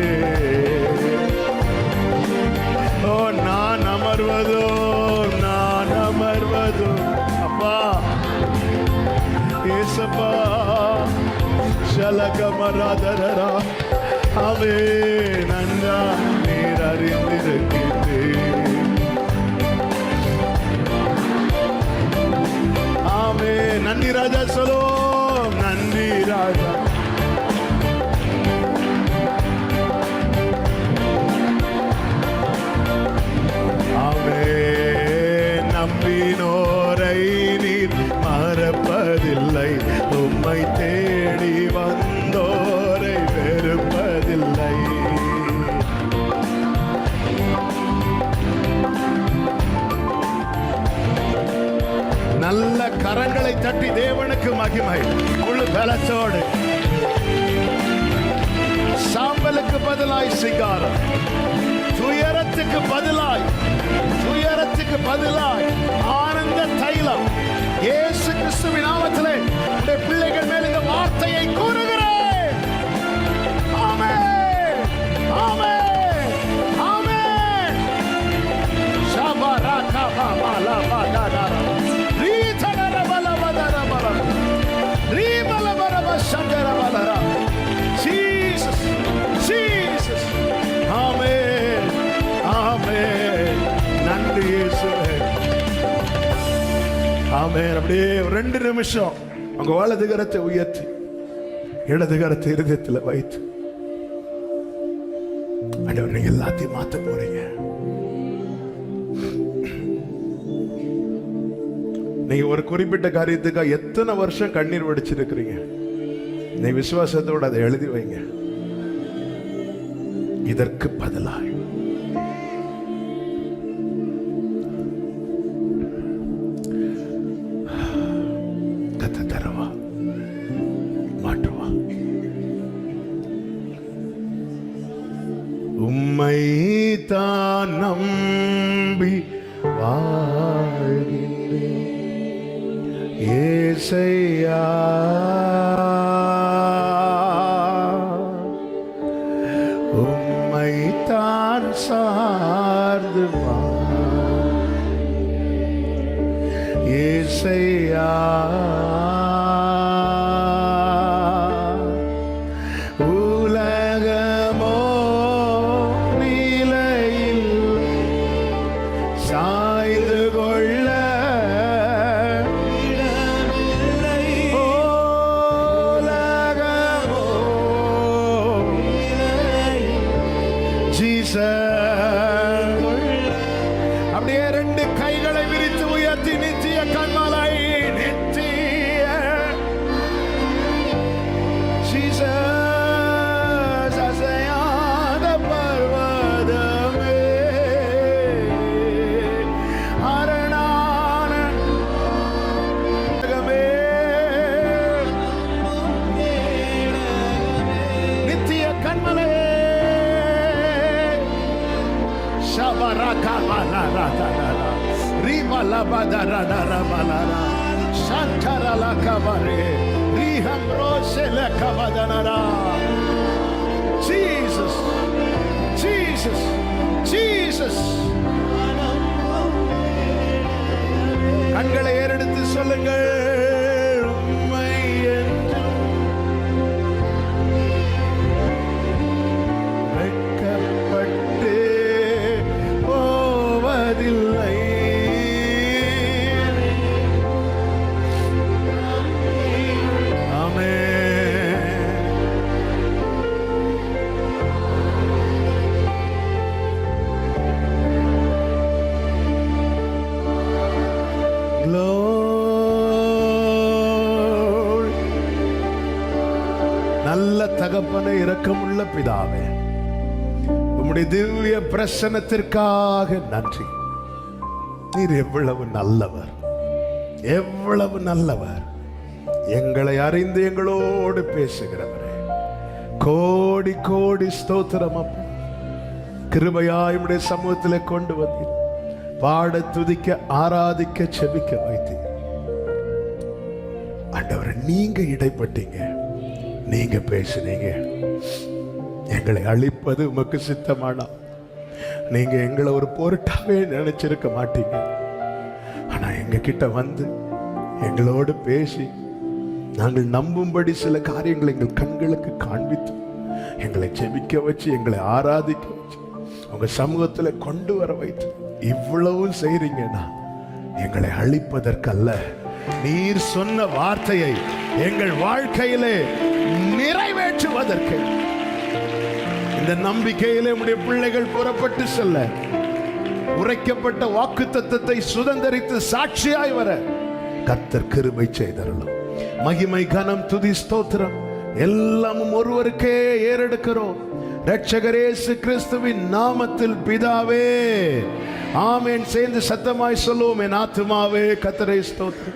ஓ நான் அமர்வதோ அப்பா ஏசப்பா, ஷலகமராதரா. ஆமென், நன்றா நீர் அறிந்திருக்கிறீர். ஆமென், நன்றி ராஜா. சொல்லோ, நன்றி ராஜா. ஆமென், நம்பினோரை நீர் மறப்பதில்லை, உம்மை தேடி வந்தோரை வெறுப்பதில்லை. நல்ல கரங்களை தட்டி தேவனுக்கு மகிமை. முழு பலத்தோடு சாம்பலுக்கு பதிலாய் சிங்காரம், துயரத்துக்கு பதிலாய் ஆனந்த தைலம். இயேசு கிறிஸ்துவின் நாமத்திலே உடைய பிள்ளைகள் மேல் இந்த வார்த்தையை கூறுகிறேன். Amen, amen, amen. ஷபரகபா மலபதரா ரீதரபலபதரபல ரீமலபரப சந்தரபலரா. Jesus, Jesus. ஆமென். ஆமென். அப்படியே 2 நிமிஷம் உங்க வலது கரத்தை உயர்த்தி இடது கரத்தை இருதயத்தில் வைத்து ஆண்டவர் நீங்க எல்லாத்தையும் மாத்த போறீங்க. நீங்க ஒரு குறிப்பிட்ட காரியத்துக்காக எத்தனை வருஷம் கண்ணீர் வடிச்சிருக்கிறீங்க, நீ விசுவாசத்தோடு அதை எழுதி வைங்க. இதற்கு பதிலாக கத்த தரவா மாற்றுவா. உம்மை தான் நம்பி வாழ்கின்றேன் ஏசையா, உம்மை தான் சார்ந்து ஏசையா, உலகமோ நிலையில் சாய்ந்து கொள்ள அப்படியே 2 கைகளை விரித்து உயர்த்தி நித்திய கண்மலை நித்திய ஜீசஸ் அசையாத பர்வதமே அரணான நித்திய கண்மலை Jesus, Jesus, Jesus. கண்களை ஏறெடுத்து சொல்லுங்கள், உம்மை என்றும் வெட்கப்பட்டு போவதில்லை. நல்ல தகப்பனே, இரக்கமுள்ள பிதாவே, உம்முடைய திவ்ய பிரசன்னத்திற்காக நன்றி. நீர் எவ்வளவு நல்லவர், எவ்வளவு நல்லவர். எங்களை அறிந்து எங்களோடு பேசுகிறவரே, கோடி கோடி ஸ்தோத்திரம் அப்பா. கிருபையாய் உம்முடைய சமூகத்தில் கொண்டு வந்தீர், பாட துதிக்க ஆராதிக்க செபிக்க வைத்தீர். ஆண்டவரே, நீங்க இடைப்பட்டீங்க, நீங்க பேசுனீங்க. எங்களை அழிப்பது உமக்கு சித்தமானா நீங்க எங்களை ஒரு பொருட்டாவே நினைச்சிருக்க மாட்டீங்க. ஆனா எங்க கிட்ட வந்து எங்களோடு பேசி நாங்கள் நம்பும்படி சில காரியங்களை எங்கள் கண்களுக்கு காண்பித்து எங்களை ஜெபிக்க வச்சு எங்களை ஆராதிக்க வச்சு உங்க சமூகத்துல கொண்டு வர வைத்து இவ்வளவும் செய்றீங்கன்னா எங்களை அழிப்பதற்கல்ல, நீர் சொன்ன வார்த்தையை எங்கள் வாழ்க்கையிலே நிறைவேற்றுவதற்கு. இந்த நம்பிக்கையிலே உடைய பிள்ளைகள் புறப்பட்டு செல்ல, உரைக்கப்பட்ட வாக்குத்தத்தத்தை சுதந்தரித்து சாட்சியாய் வர கர்த்தர் கிருபை செய்தருளும். மகிமை கனம் துதி ஸ்தோத்திரம் எல்லாமும் ஒருவருக்கே ஏறெடுக்கிறோம், இரட்சகர் இயேசு கிறிஸ்துவின் நாமத்தில் பிதாவே, ஆமென். சேர்ந்து சத்தமாய் சொல்லுவோம், என் ஆத்துமாவே கர்த்தரை ஸ்தோத்திரி,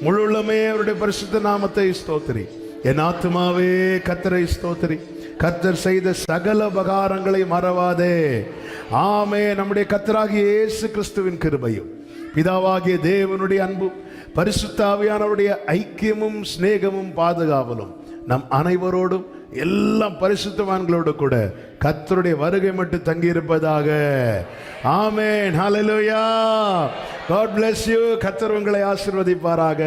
முழு உள்ளமே அவருடைய பரிசுத்த நாமத்தை ஸ்தோத்திரி. என் ஆத்துமாவே கர்த்தரை ஸ்தோத்திரி, கர்த்தர் செய்த சகல உபகாரங்களை மறவாதே. ஆமென். நம்முடைய கர்த்தராகிய இயேசு கிறிஸ்துவின் கிருபையும் பிதாவாகிய தேவனுடைய அன்பும் பரிசுத்த ஆவியானவருடைய ஐக்கியமும் சிநேகமும் பாதுகாவலும் நம் அனைவரோடும் எல்லாம் பரிசுத்தவான்களோடு கூட கர்த்தருடைய வருகை மட்டும் தங்கியிருப்பதாக. ஆமென். ஹல்லேலூயா. God bless you. கர்த்தர் உங்களை ஆசீர்வதிப்பாராக.